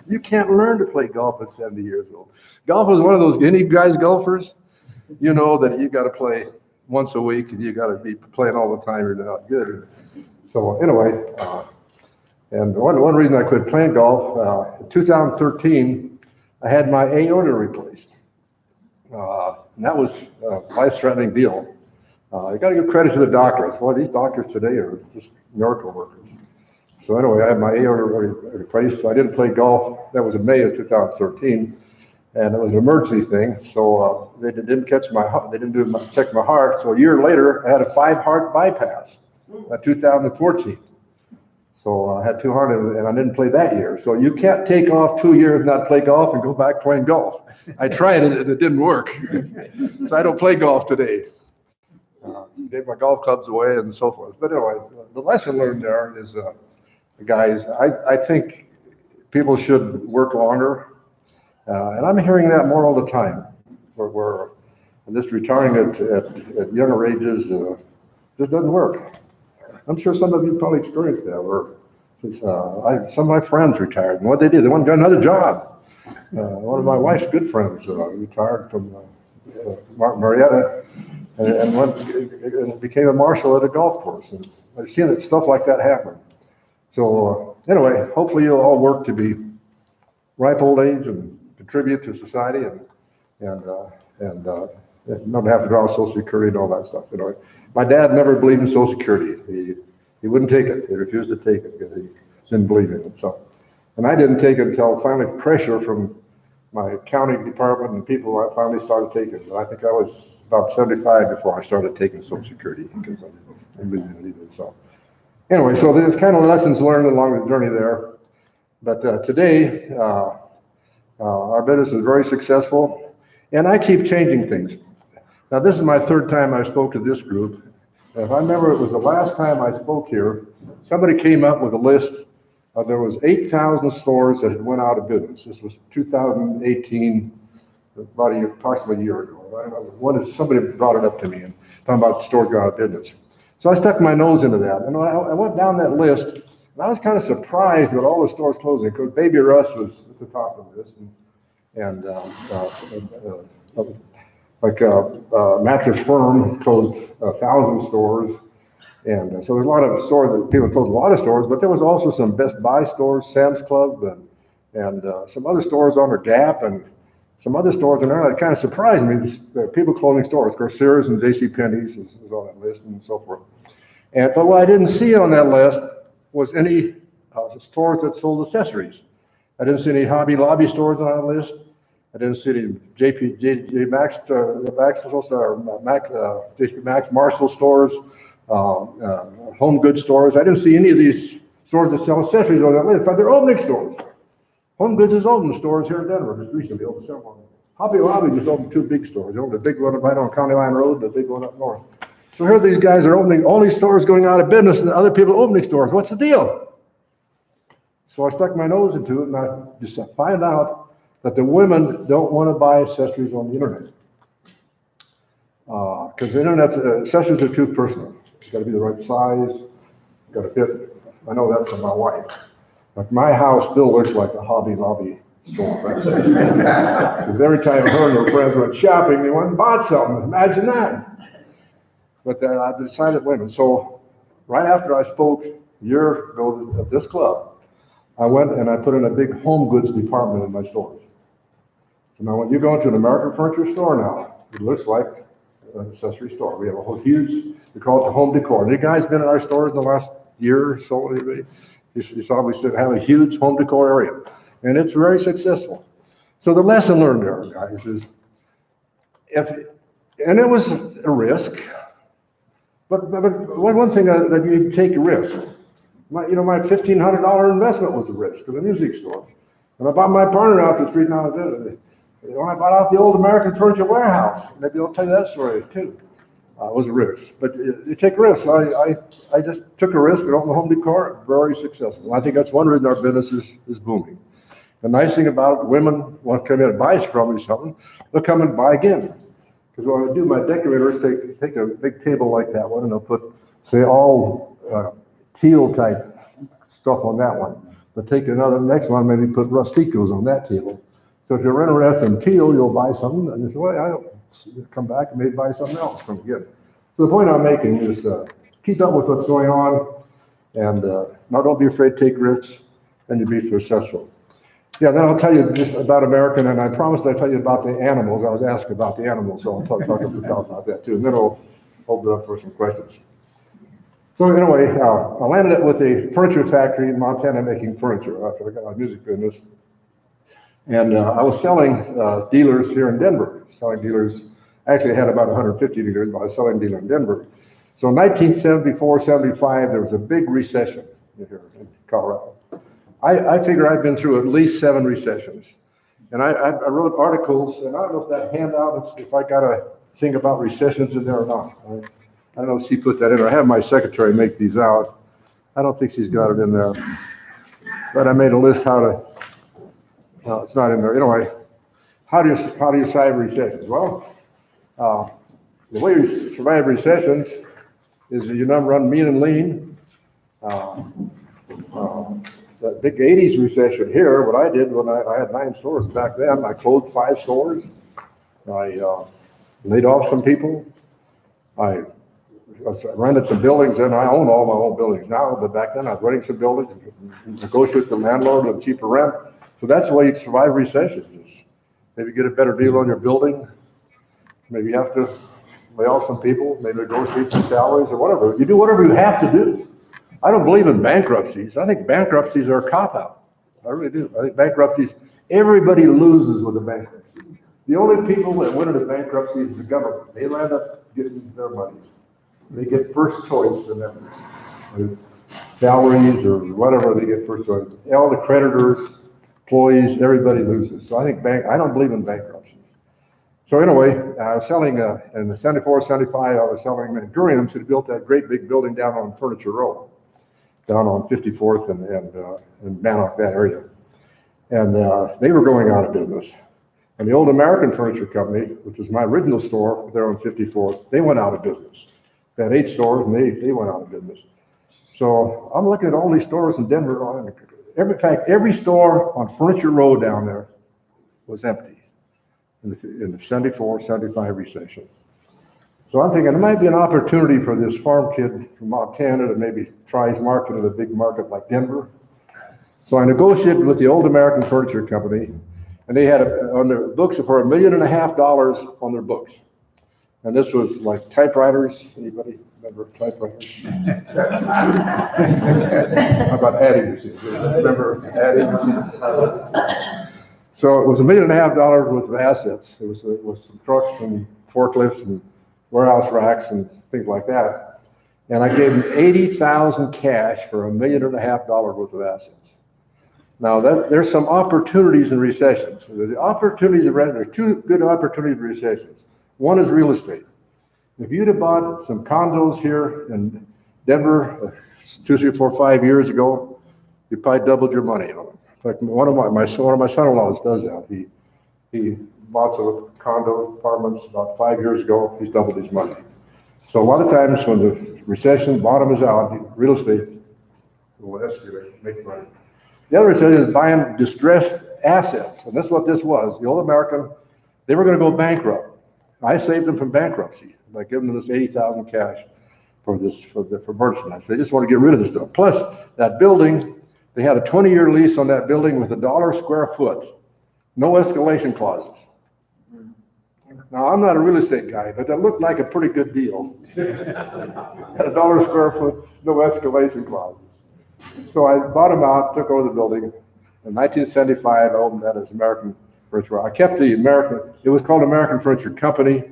You can't learn to play golf at 70 years old. Golf is one of those, any guys golfers, you know that you got to play once a week and you got to be playing all the time, you're not good. So anyway, and one reason I quit playing golf, in 2013, I had my aorta replaced. And that was a life-threatening deal. I got to give credit to the doctors. Boy, these doctors today are just miracle workers. So anyway, I had my aorta replaced. So I didn't play golf. That was in May of 2013, and it was an emergency thing. So they didn't catch my heart. They didn't check my heart. So a year later, I had a 5-heart bypass in 2014. So I had 2 heart, and I didn't play that year. So you can't take off 2 years, not play golf, and go back playing golf. I tried it, and it didn't work. So I don't play golf today. Gave my golf clubs away and so forth. But anyway, the lesson learned there is, guys, I think people should work longer. And I'm hearing that more all the time. Where just retiring at younger ages just doesn't work. I'm sure some of you probably experienced that. Some of my friends retired, and what they did, they went and got another job. One of my wife's good friends retired from Marietta and became a marshal at a golf course. And I've seen that stuff like that happen. So anyway, hopefully you'll all work to be ripe old age and contribute to society and not have to draw Social Security and all that stuff. You know, my dad never believed in Social Security. He wouldn't take it. He refused to take it because he didn't believe in it. So, and I didn't take it until finally pressure from my accounting department and people, I finally started taking it. I think I was about 75 before I started taking Social Security because I didn't believe in it either. So anyway, so there's kind of lessons learned along the journey there. But today, our business is very successful, and I keep changing things. Now, this is my 3rd time I spoke to this group. If I remember, it was the last time I spoke here, somebody came up with a list. There was 8,000 stores that had went out of business. This was 2018, about approximately a year ago. Somebody brought it up to me and talking about stores going out of business. So I stuck my nose into that, and I went down that list, and I was kind of surprised that all the stores closing, because Baby Russ was at the top of this, and Mattress Firm closed 1,000 stores. And so there's a lot of stores that people closed a lot of stores, but there was also some Best Buy stores, Sam's Club, and some other stores on the Gap, and some other stores in there that kind of surprised me. People closing stores, of course, Sears and JCPenney's was on that list and so forth. But what I didn't see on that list was any stores that sold accessories. I didn't see any Hobby Lobby stores on that list. I didn't see any JP Maxx, Marshall stores. Home goods stores. I didn't see any of these stores that sell accessories on that list, but they're opening stores. Home Goods is opening stores here in Denver, just recently opened several. Hobby Lobby just opened 2 big stores. They opened a big one right on County Line Road, and a big one up north. So here these guys are opening, all these stores going out of business, and other people opening stores. What's the deal? So I stuck my nose into it, and I just find out that the women don't want to buy accessories on the internet. Because the internet, accessories are too personal. It's got to be the right size, got to fit. I know that from my wife. But my house still looks like a Hobby Lobby store. Because every time her and her friends went shopping, they went and bought something. Imagine that. But I decided, wait a minute. So right after I spoke a year ago at this club, I went and I put in a big home goods department in my stores. So now when you go into an American Furniture store now, it looks like an accessory store. We have a whole huge, we call it the home decor. You guys been in our stores in the last year or so? You saw we have a huge home decor area, and it's very successful. So the lesson learned there, guys, is and it was a risk, but one thing that you take a risk. My $1,500 investment was a risk in the music store. And I bought my partner out the street now. I bought out the old American Furniture Warehouse. Maybe I'll tell you that story too. It was a risk, but you take risks. I just took a risk and opened the home decor, very successful. I think that's one reason our business is booming. The nice thing about it, women want to come in and buy from me something, they'll come and buy again. Because what I do, my decorators take a big table like that one, and they'll put, say, all teal type stuff on that one. but take another, next one, maybe put Rusticos on that table. So if you're interested in teal, you'll buy something, and you say, well, I don't come back and maybe buy something else from again. So the point I'm making is keep up with what's going on, and now don't be afraid to take risks, and you'll be successful. Yeah, then I'll tell you just about American, and I promised I'd tell you about the animals. I was asked about the animals, so I'll talk about that too, and then I'll open it up for some questions. So anyway, I landed it with a furniture factory in Montana making furniture after I got my music business. And I was selling dealers here in Denver, selling dealers. Actually, I had about 150 dealers, but I was selling dealer in Denver. So in 1974, 75, there was a big recession here in Colorado. I figure I've been through at least 7 recessions. And I wrote articles, and I don't know if that handout, if I got a thing about recessions in there or not. I don't know if she put that in there. I have my secretary make these out. I don't think she's got it in there. But I made a list how to, no, it's not in there. Anyway, how do you survive recessions? Well, the way you survive recessions is you run mean and lean. The big 80s recession here, what I did when I had 9 stores back then, I closed 5 stores. I laid off some people. I rented some buildings, and I own all my own buildings now, but back then I was renting some buildings, negotiate with the landlord with cheaper rent. So that's the way you survive recessions, is maybe get a better deal on your building, maybe you have to lay off some people, maybe negotiate some salaries or whatever. You do whatever you have to do. I don't believe in bankruptcies. I think bankruptcies are a cop-out. I really do. I think bankruptcies, everybody loses with a bankruptcy. The only people that win in a bankruptcy is the government. They land up getting their money. They get first choice in them. It's salaries or whatever, they get first choice. All the creditors, employees, everybody loses. So I think I don't believe in bankruptcies. So anyway, I was selling, in the 74, 75, I was selling Mandurians who built that great big building down on Furniture Row, down on 54th and Bannock, that area. And they were going out of business. And the Old American Furniture Company, which was my original store there on 54th, they went out of business. They had 8 stores, and they went out of business. So I'm looking at all these stores in Denver. In fact, every store on Furniture Row down there was empty in the 74, 75 recession. So I'm thinking there might be an opportunity for this farm kid from Montana to maybe try his market in a big market like Denver. So I negotiated with the Old American Furniture Company, and they had on their books for $1.5 million on their books. And this was like typewriters. Anybody remember typewriters? How about adding machines? Remember adding machines? So it was $1.5 million worth of assets. It was some trucks and forklifts and warehouse racks and things like that. And I gave them $80,000 cash for $1.5 million worth of assets. Now there's some opportunities in recessions. The opportunities there's 2 good opportunities in recessions. One is real estate. If you'd have bought some condos here in Denver 2, 3, 4, 5 years ago, you probably doubled your money on them. In fact, one of my son-in-laws does that. He bought some condo apartments about 5 years ago. He's doubled his money. So a lot of times when the recession bottom is out, real estate will escalate, make money. The other recession is buying distressed assets, and that's what this was. The Old American, they were going to go bankrupt. I saved them from bankruptcy by giving them this $80,000 cash for merchandise. They just want to get rid of this stuff. Plus, that building, they had a 20-year lease on that building with $1 square foot, no escalation clauses. Now, I'm not a real estate guy, but that looked like a pretty good deal. At $1 square foot, no escalation clauses. So I bought them out, took over the building. In 1975, I opened that as American Furniture. I kept the American, it was called American Furniture Company.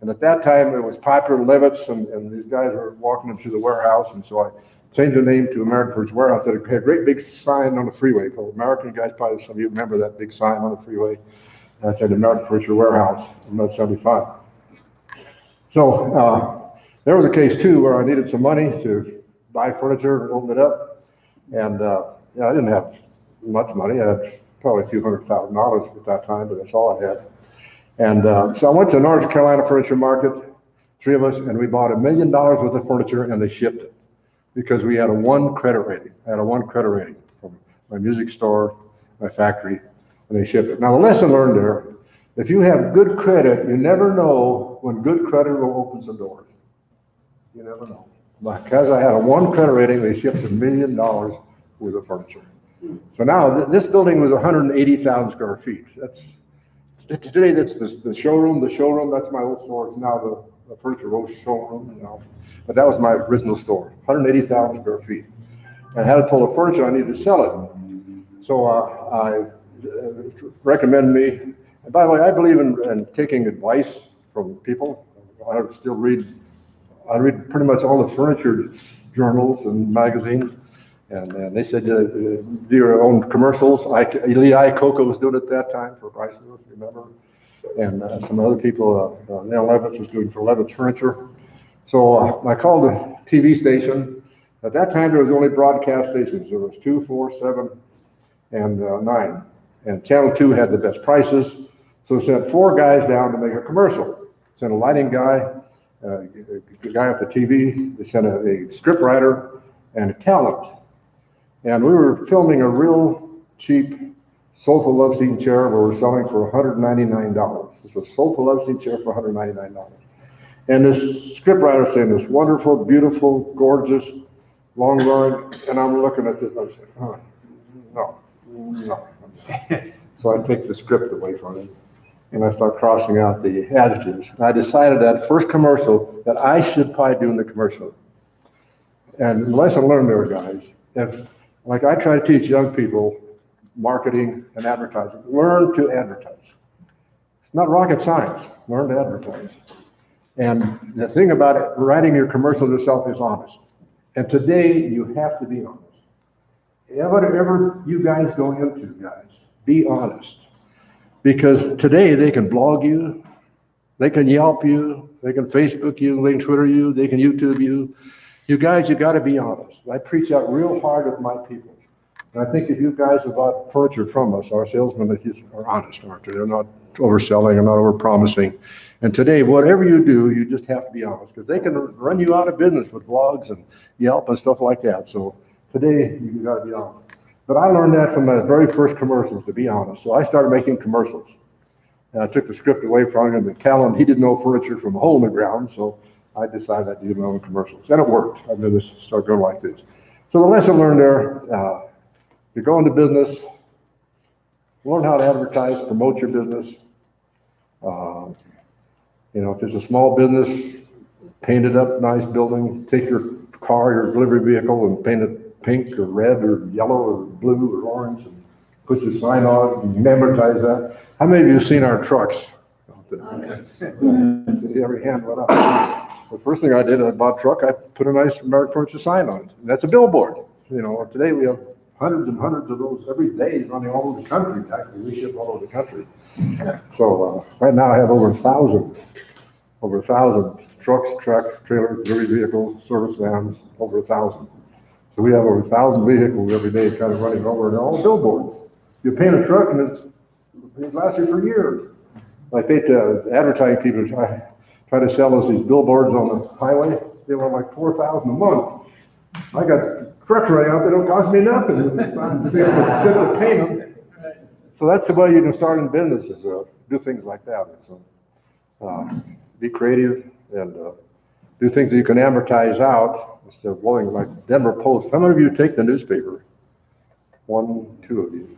And at that time, it was Piper and Levitz, and these guys were walking into the warehouse. And so I changed the name to American Furniture Warehouse. It had a great big sign on the freeway called American. Guys, probably some of you remember that big sign on the freeway. That said American Furniture Warehouse in 1975. So there was a case too where I needed some money to buy furniture and open it up. And I didn't have much money. I had probably a few $100,000 at that time, but that's all I had. And so I went to North Carolina Furniture Market, 3 of us, and we bought $1 million worth of furniture, and they shipped it because we had a 1 credit rating. I had a 1 credit rating from my music store, my factory, and they ship it. Now, the lesson learned there, if you have good credit, you never know when good credit will open some doors. You never know. Because I had a 1 credit rating, they shipped $1 million worth of furniture. So now, this building was 180,000 square feet. Today, that's the showroom. The showroom, that's my old store. It's now the furniture showroom, you know. But that was my original store, 180,000 square feet. And I had it full of furniture, I needed to sell it. So I recommend me, and by the way, I believe in taking advice from people. I read pretty much all the furniture journals and magazines. And they said, do your own commercials. Lee Iacocca was doing it at that time for Chrysler, remember? And some other people, Neil Levitz was doing for Levitz Furniture. So I called the TV station. At that time, there was only broadcast stations. There was 2, 4, 7, and 9. And Channel 2 had the best prices. So sent 4 guys down to make a commercial. Sent a lighting guy, a guy at the TV. They sent a script writer and a talent. And we were filming a real cheap sofa love seat chair we were selling for $199. It was a sofa love seat chair for $199. And this scriptwriter saying this wonderful, beautiful, gorgeous, long run, and I'm looking at this, I said, oh, no. So I take the script away from it, and I start crossing out the adjectives. And I decided that first commercial that I should probably do in the commercial. And the lesson learned there, guys, like I try to teach young people marketing and advertising, learn to advertise. It's not rocket science, learn to advertise. And the thing about it, writing your commercials yourself is honest. And today you have to be honest. Whatever you guys go into, guys, be honest. Because today they can blog you, they can Yelp you, they can Facebook you, they can Twitter you, they can YouTube you. You guys, you got to be honest. I preach out real hard with my people. And I think if you guys have bought furniture from us, our salesmen are honest, aren't they? They're not overselling and not overpromising. And today, whatever you do, you just have to be honest, because they can run you out of business with blogs and Yelp and stuff like that. So today, you got to be honest. But I learned that from my very first commercials, to be honest. So I started making commercials. And I took the script away from him, and Callan, he didn't know furniture from a hole in the ground, so I decided I'd do my own commercials. And it worked. I did this, start going like this. So the lesson learned there, you go into business, learn how to advertise, promote your business. You know, if it's a small business, paint it up, nice building, take your car, your delivery vehicle, and paint it pink or red or yellow or blue or orange, and put your sign on it and advertise that. How many of you have seen our trucks? Every hand went up. The first thing I did, I bought a truck, I put a nice American Furniture sign on it. And that's a billboard. You know, today we have hundreds and hundreds of those every day running all over the country. Actually, we ship all over the country. So right now I have over 1,000 trucks, tractors, trailers, delivery vehicles, service vans, over 1,000. So we have over 1,000 vehicles every day kind of running over, and they're all billboards. You paint a truck and it lasts you for years. Like advertising people try to sell us these billboards on the highway. They were like $4,000 a month. I got trucks running out, they don't cost me nothing. It's not to paint them. So that's the way you can start in business, is do things like that. So be creative and do things that you can advertise out instead of blowing, like Denver Post. How many of you take the newspaper? 1, 2 of you.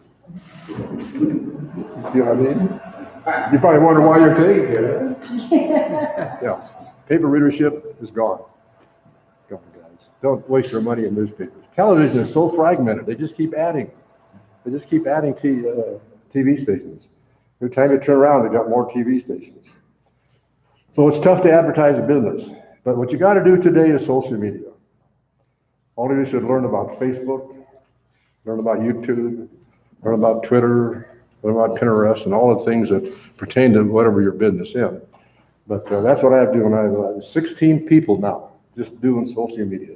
You see what I mean? You probably wonder why you're taking it. Yeah, paper readership is gone. Gone, guys. Don't waste your money in newspapers. Television is so fragmented. They just keep adding. They just keep adding TV stations. Every time you turn around, they got more TV stations. So it's tough to advertise a business. But what you got to do today is social media. All of you should learn about Facebook, learn about YouTube, learn about Twitter, learn about Pinterest, and all the things that pertain to whatever your business is. But that's what I have to do. And I have 16 people now just doing social media.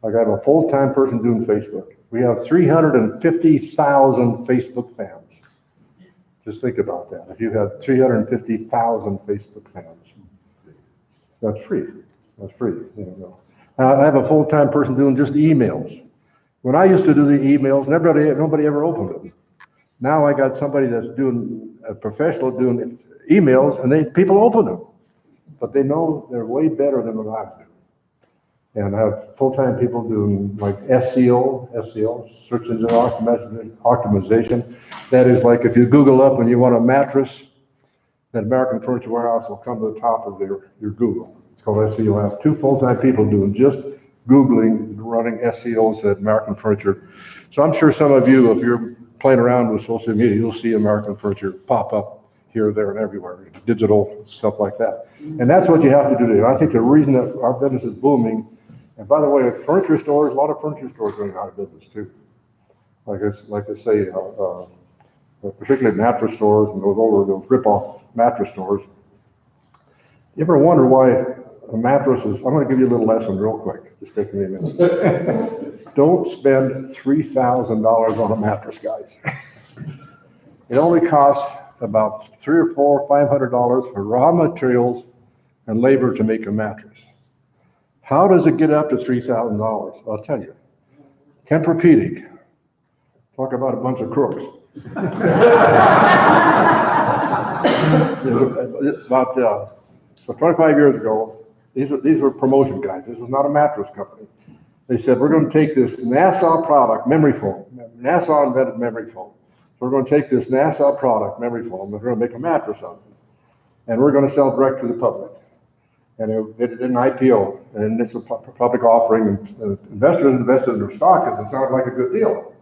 Like I have a full-time person doing Facebook. We have 350,000 Facebook fans. Just think about that. If you have 350,000 Facebook fans, that's free. That's free. You know. I have a full-time person doing just emails. When I used to do the emails, nobody ever opened them. Now I got somebody that's doing, a professional doing emails, and people open them. But they know they're way better than what I was doing. And I have full-time people doing like SEO, search engine optimization. That is like if you Google up and you want a mattress, then American Furniture Warehouse will come to the top of your Google. It's called SEO. I have 2 full-time people doing just Googling, running SEOs at American Furniture. So I'm sure some of you, if you're playing around with social media, you'll see American Furniture pop up here, there, and everywhere, digital stuff like that. And that's what you have to do today. I think the reason that our business is booming, and by the way, furniture stores, a lot of furniture stores are going out of business too. Like I say, particularly mattress stores and those rip-off mattress stores. You ever wonder why a mattress is, I'm going to give you a little lesson real quick. Just take me a minute. Don't spend $3,000 on a mattress, guys. It only costs about $300 or $500 for raw materials and labor to make a mattress. How does it get up to $3,000? I'll tell you. Tempur-Pedic. Talk about a bunch of crooks. About 25 years ago, these were promotion guys. This was not a mattress company. They said, we're going to take this NASA product, memory foam. NASA invented memory foam. So we're going to take this NASA product, memory foam, and we're going to make a mattress of it. And we're going to sell direct to the public. And they did an IPO, and it's a public offering, and investors invested in their stock because it sounded like a good deal.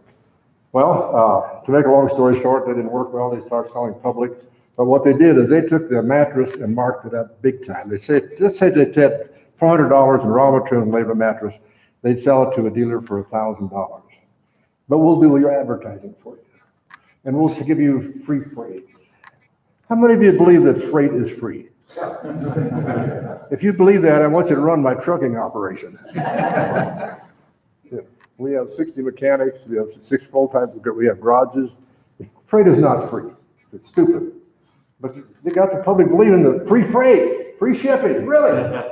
Well, to make a long story short, they didn't work well. They started selling public. But what they did is they took the mattress and marked it up big time. They said, let's say they had $400 in raw material and labor mattress. They'd sell it to a dealer for $1,000. But we'll do your advertising for you. And we'll give you free freight. How many of you believe that freight is free? If you believe that, I want you to run my trucking operation. We have 60 mechanics, we have 6 full-time, we have garages. Freight is not free. It's stupid. But they got the public believing the free freight, free shipping, really.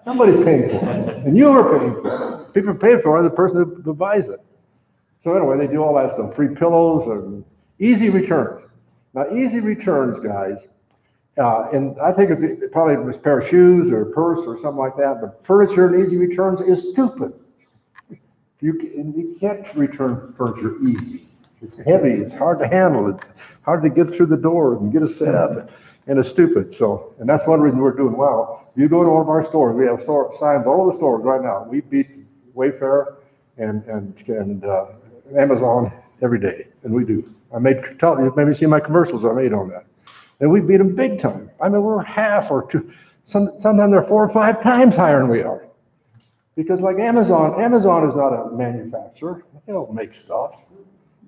Somebody's paying for it, and you are paying for it. People are paying for it, the person who buys it. So anyway, they do all that stuff, free pillows and easy returns. Now, easy returns, guys, and I think it's probably a pair of shoes or a purse or something like that, but furniture and easy returns is stupid. You can't return furniture easy. It's heavy, it's hard to handle, it's hard to get through the door and get it set up, and it's stupid. So, and that's one reason we're doing well. You go to one of our stores, we have signs all over the stores right now. We beat Wayfair and Amazon every day, and we do. You maybe see my commercials I made on that. And we beat them big time. I mean, we're half or two, sometimes they're 4 or 5 times higher than we are. Because like Amazon is not a manufacturer. They don't make stuff.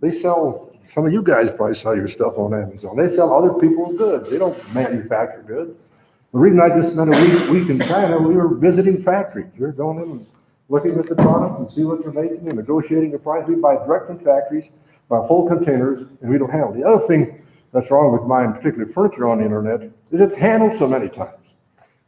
They sell, some of you guys probably sell your stuff on Amazon. They sell other people's goods. They don't manufacture goods. The reason I just spent a week in China, we were visiting factories. We were going in and looking at the product and see what they're making and negotiating the price. We buy direct from factories, buy full containers, and we don't handle. The other thing that's wrong with mine, particularly furniture on the internet, is it's handled so many times.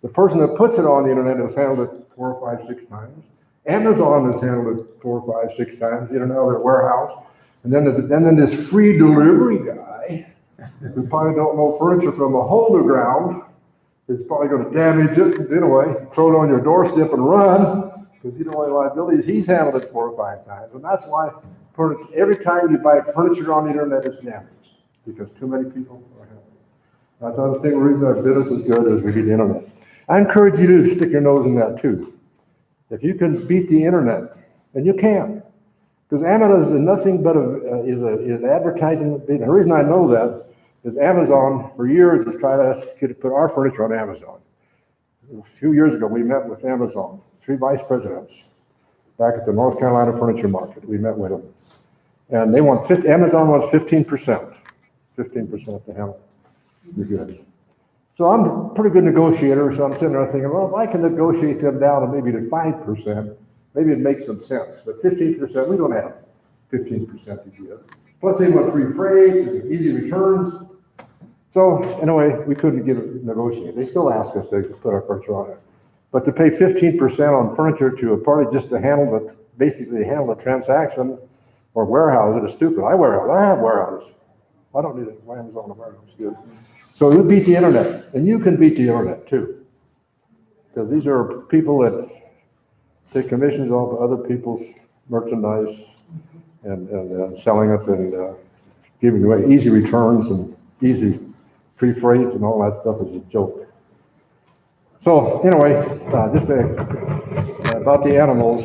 The person that puts it on the internet has handled it 4 or 5, 6 times. Amazon has handled it 4 or 5, 6 times, out of their warehouse. And then this free delivery guy, who probably don't know furniture from a hole in the ground, is probably going to damage it anyway, throw it on your doorstep and run, because you don't want liabilities. He's handled it 4 or 5 times. And that's why every time you buy furniture on the internet, it's damaged, because too many people are handling it. That's another thing, the reason our business is good is we get the internet. I encourage you to stick your nose in that too. If you can beat the internet, and you can, because Amazon is nothing but is an advertising. The reason I know that is Amazon for years has tried to put our furniture on Amazon. A few years ago, we met with Amazon, 3 vice presidents, back at the North Carolina Furniture Market. We met with them, and they want Amazon wants 15%, 15% to handle your goods. So I'm a pretty good negotiator, so I'm sitting there thinking, well, if I can negotiate them down to maybe to 5%, maybe it makes some sense. But 15%, we don't have 15% to give. Plus they want free freight, and easy returns. So anyway, we couldn't negotiate. They still ask us to put our furniture on it. But to pay 15% on furniture to a party just to handle basically handle a transaction or warehouse it is stupid. I have warehouses. I don't need a Amazon warehouse. Good. So we beat the internet, and you can beat the internet too. Because these are people that take commissions off other people's merchandise and selling it and giving away easy returns and easy free freight and all that stuff is a joke. So anyway, just about the animals,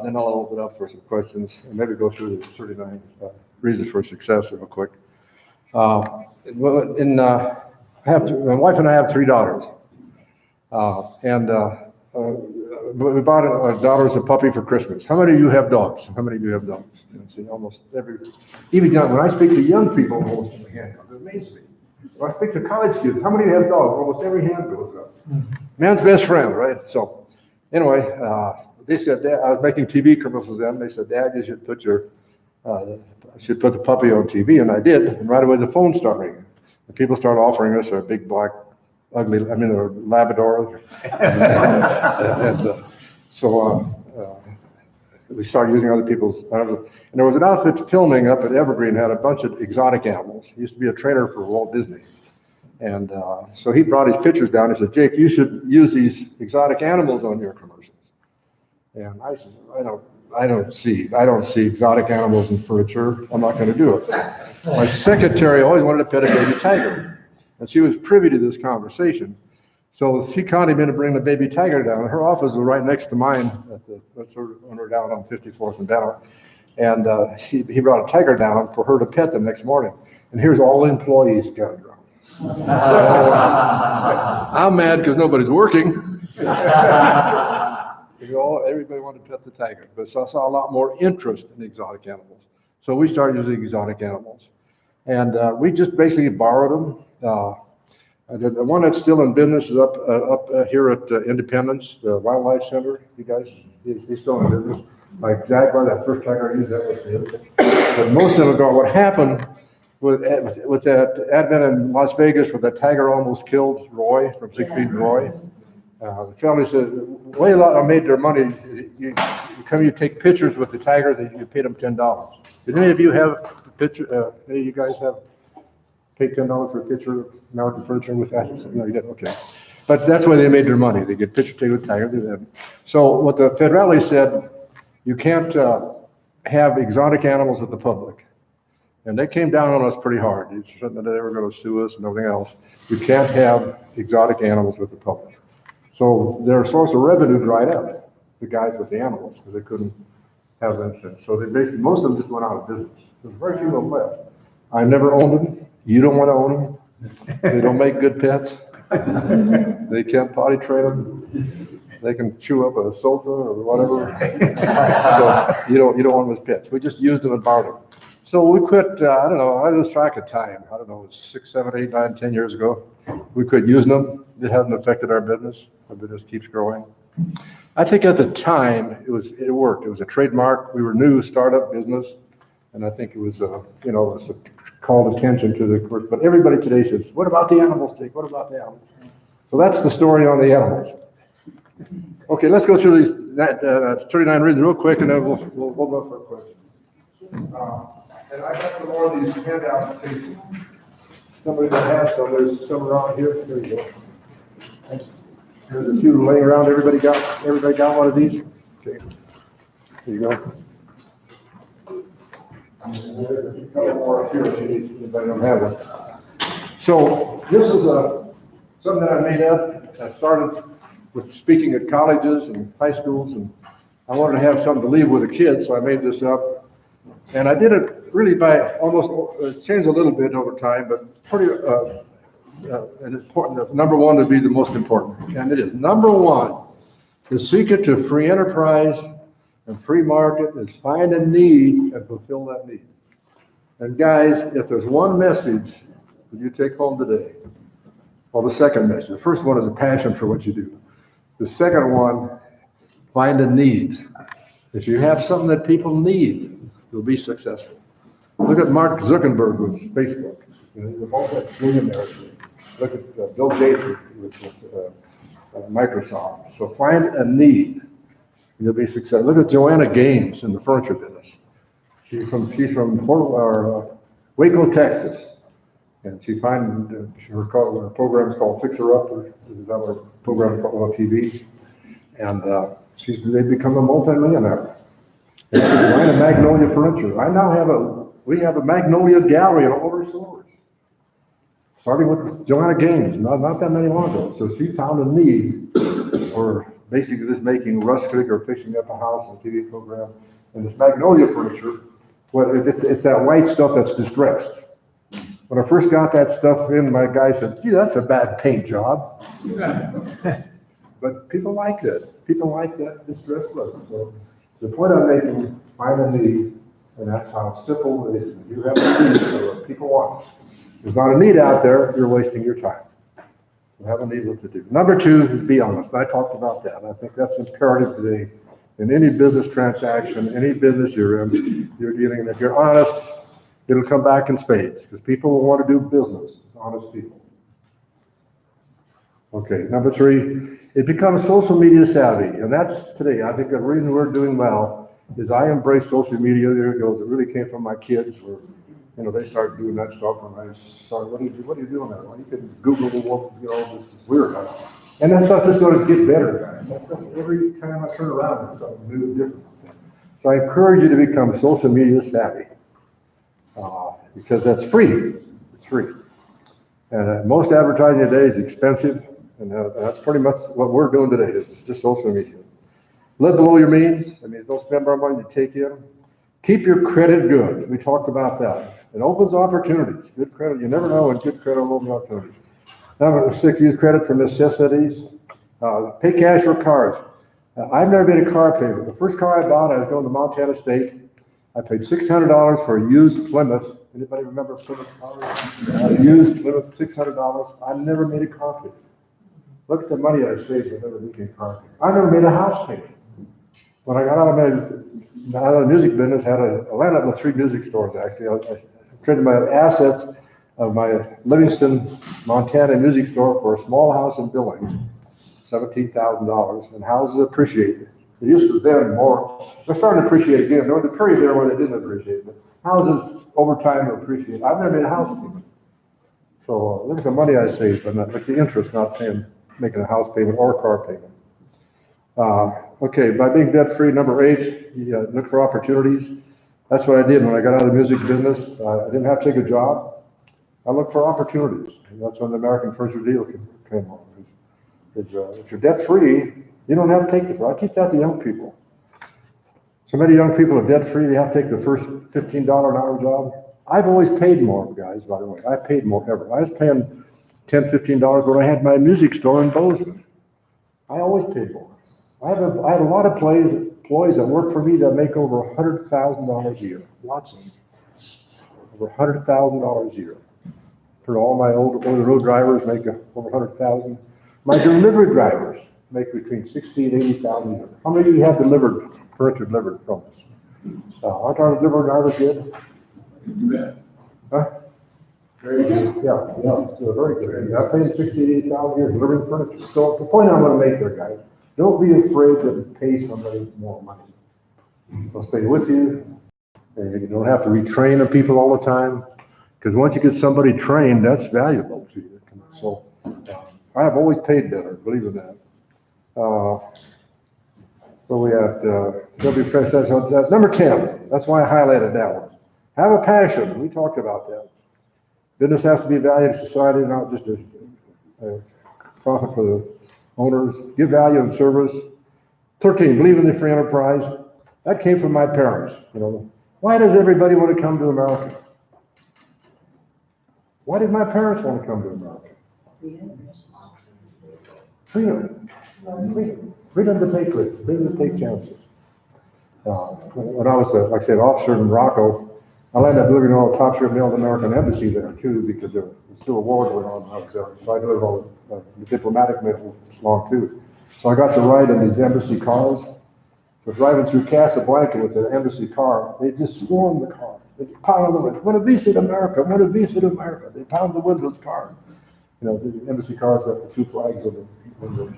then I'll open up for some questions and maybe go through the 39 reasons for success real quick. My wife and I have 3 daughters. We bought our daughters a puppy for Christmas. How many of you have dogs? How many of you have dogs? See, almost every, even young, when I speak to young people, almost in the hand comes, it amazes me. When I speak to college students, how many of you have dogs? Almost every hand goes up. Man's best friend, right? So anyway, they said, Dad, I was making TV commercials then. They said, Dad, you should put the puppy on TV, and I did. And right away the phone started ringing. And people started offering us a big black ugly, they're Labrador. We started using other people's, and there was an outfit filming up at Evergreen, had a bunch of exotic animals. He used to be a trainer for Walt Disney. And so he brought his pictures down and said, Jake, you should use these exotic animals on your commercials. And I said, I don't see exotic animals in furniture. I'm not going to do it. My secretary always wanted to pet a baby tiger. And she was privy to this conversation. So she conned him into bringing the baby tiger down. Her office was right next to mine when we're down on 54th and down. And he brought a tiger down for her to pet the next morning. And here's all the employees gathered around. I'm mad because nobody's working. Everybody wanted to pet the tiger. But so I saw a lot more interest in exotic animals. So we started using exotic animals. And we just basically borrowed them. The one that's still in business is up here at Independence, the Wildlife Center. You guys, he's still in business. Like Jaguar, that first tiger I used, that was his. But most of them are gone. What happened with that advent in Las Vegas, where the tiger almost killed Roy from Siegfried and Roy? The family said, the way a lot of them made their money, you take pictures with the tiger, that you paid them $10. Did any of you have a picture? Any of you guys have paid $10 for a picture of American furniture with that? No, you didn't. Okay, but that's why they made their money. They get picture taken with tiger. So what the Federale said, you can't have exotic animals with the public, and they came down on us pretty hard. They said that they were going to sue us and everything else. You can't have exotic animals with the public. So their source of revenue dried up, the guys with the animals, because they couldn't have them. So they basically, most of them just went out of business. There's very few of them left. I never owned them. You don't want to own them. They don't make good pets. They can't potty train them. They can chew up a sofa or whatever. So you don't want them as pets. We just used them and borrowed them. So we quit, I don't know, I lose track of time. I don't know, 6, 7, 8, 9, 10 years ago. We quit using them. It hasn't affected our business. Our business keeps growing. I think at the time, it worked. It was a trademark. We were new startup business. And I think it was, it was a called attention to the course. But everybody today says, what about the animals, Jake? What about the animals? So that's the story on the animals. Okay, let's go through these 39 reasons real quick, and then we'll go for a question. And I got some more of these handouts in case somebody that has some. There's some around here. There you go. There's a few laying around. Everybody got one of these? Okay. There you go. There's a couple more here if anybody don't have one. So this is something that I made up. I started with speaking at colleges and high schools, and I wanted to have something to leave with the kids, so I made this up. And I did it really by almost, changed a little bit over time, but pretty important. Number one would be the most important, and it is number one. The secret to free enterprise and free market is find a need and fulfill that need. And guys, if there's one message that you take home today, well, the second message, the first one is a passion for what you do. The second one, find a need. If you have something that people need, you'll be successful. Look at Mark Zuckerberg with Facebook. He's a multi-billionaire. Look at Bill Gates with Microsoft. So find a need. You'll be successful. Look at Joanna Gaines in the furniture business. She's from Waco, Texas. And her program is called Fixer Up, or is that what her program is called on TV? And they've become a multi-millionaire. Design a Magnolia Furniture. We have a Magnolia gallery in all of our stores. Starting with Joanna Gaines, not that many long ago. So she found a need for basically just making rustic or fixing up a house on a TV program. And this Magnolia Furniture, it's that white stuff that's distressed. When I first got that stuff in, my guy said, gee, that's a bad paint job. But people liked it. People like that distressed look. So the point I'm making, find a need, and that's how simple it is. If you have a need for what people want, there's not a need out there, you're wasting your time. You have a need what to do. Number 2 is be honest. I talked about that. I think that's imperative today in any business transaction, any business you're in, you're dealing in. If you're honest, it'll come back in spades because people will want to do business. It's honest people. Okay, number 3, it becomes social media savvy. And that's today. I think the reason we're doing well is I embrace social media. There it goes. It really came from my kids where, they started doing that stuff. And I started, what are you doing there? Well, you can Google, this is weird. And that stuff just going to get better, guys. That stuff, every time I turn around, it's something new and different. So I encourage you to become social media savvy because that's free. It's free. And most advertising today is expensive. And that's pretty much what we're doing today. It's just social media. Live below your means. Don't spend more money to take in. Keep your credit good. We talked about that. It opens opportunities. Good credit. You never know when good credit will open opportunities. Number 6, use credit for necessities. Pay cash for cars. I've never been a car payment. The first car I bought, I was going to Montana State. I paid $600 for a used Plymouth. Anybody remember Plymouth cars? Used Plymouth, $600. I never made a car payment. Look at the money I saved with never making a car payment. I never made a house payment. When I got out of the music business, I landed up with 3 music stores actually. I traded my assets of my Livingston, Montana music store for a small house in Billings, $17,000, and houses appreciate. They used to then more. They're starting to appreciate again. There was a period there where they didn't appreciate, but houses over time appreciate. I've never made a house payment. So look at the money I saved, but look at the interest not making a house payment or a car payment. Okay, by being debt free, number 8, you look for opportunities. That's what I did when I got out of the music business. I didn't have to take a job. I looked for opportunities. And that's when the American Furniture deal came along. If you're debt free, you don't have to take I teach that to young people. So many young people are debt free, they have to take the first $15 an hour job. I've always paid more, guys, by the way. I paid more ever. I was paying $10, $15 when I had my music store in Bozeman. I always paid more. I had a lot of employees that work for me that make over $100,000 a year. Lots of them. Over $100,000 a year. For all my older road drivers make over $100,000. My delivery drivers make between $60,000 and $80,000 a year. How many of you have furniture delivered from us? Aren't our delivery drivers good? Huh? Very good. Yeah, it's very good. I paid $60,000 to $80,000 a year delivering furniture. So the point I want to make there, guys, don't be afraid to pay somebody more money. They'll stay with you. And you don't have to retrain the people all the time. Because once you get somebody trained, that's valuable to you. So I have always paid better, believe in that. So we have W. Fresh, that's number 10. That's why I highlighted that one. Have a passion. We talked about that. Business has to be valued in society, not just a profit for the owners. Give value and service. 13, believe in the free enterprise. That came from my parents. Why does everybody want to come to America? Why did my parents want to come to America? Freedom. Freedom to take risks. Freedom to take chances. When I was, like I said, officer in Morocco, I landed up living on the top secret mail of the American embassy there too, because there was still a war going on when I was there. So I delivered all the diplomatic mail along too. So I got to ride in these embassy cars. So driving through Casablanca with an embassy car, they just swarmed the car. They pounded the windows. Want to visit America? Want to visit America? They pound the windows car. The embassy cars got the 2 flags of the hood,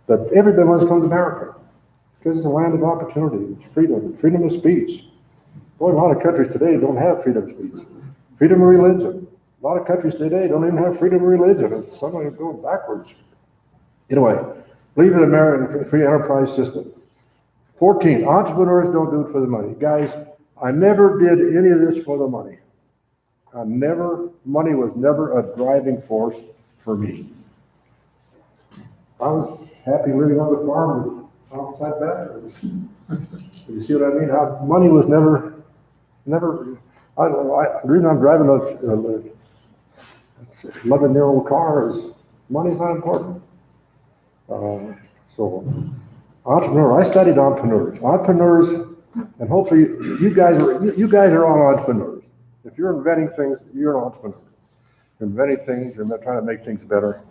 But everybody wants to come to America. Because it's a land of opportunity, it's freedom of speech. Boy, a lot of countries today don't have freedom of speech. Freedom of religion. A lot of countries today don't even have freedom of religion. It's suddenly going backwards. Anyway, believe in American free enterprise system. 14, entrepreneurs don't do it for the money. Guys, I never did any of this for the money. Money was never a driving force for me. I was happy living on the farm with outside bathrooms. You see what I mean? Money was never, the reason I'm driving a 11-year-old car is money's not important. So entrepreneur, I studied entrepreneurs, and hopefully you guys are all entrepreneurs. If you're inventing things, you're an entrepreneur. You're inventing things, you're trying to make things better.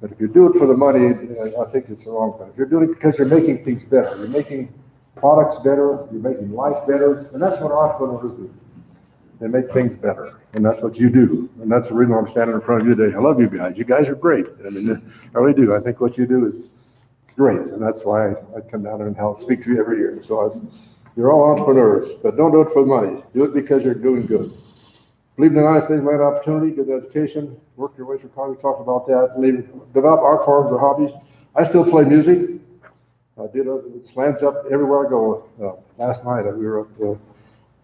But if you do it for the money, I think it's the wrong thing. If you're doing it because you're making things better, you're making products better, you're making life better, and that's what entrepreneurs do. They make things better, and that's what you do. And that's the reason I'm standing in front of you today. I love you guys. You guys are great. I mean, I really do. I think what you do is great, and that's why I come down and help speak to you every year. So you're all entrepreneurs, but don't do it for the money. Do it because you're doing good. Believe in the United States land opportunity, good education, work your way through college, talk about that, develop art forms or hobbies. I still play music. I did slams up everywhere I go. Last night we were up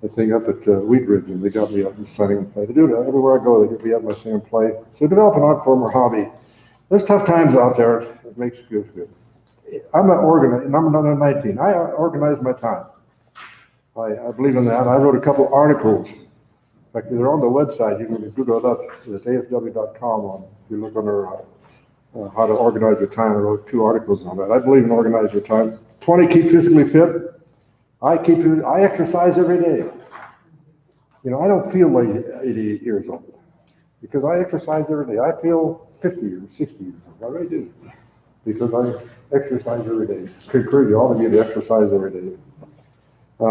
the thing up at Wheat Ridge, and they got me up and singing and play. They do that everywhere I go. They get me up and I sing and play. So develop an art form or hobby. There's tough times out there. It makes you feel good. I'm an organizer. I'm 19. I organize my time. I believe in that. I wrote a couple articles. In fact, they're on the website. You can Google it up. It's afw.com. If you look under how to organize your time, I wrote 2 articles on that. I believe in organize your time. 20, keep physically fit. I exercise every day. You know, I don't feel like 88 years old because I exercise every day. I feel 50 or 60 years old. I really do because I exercise every day. I encourage you all of you to exercise every day. Where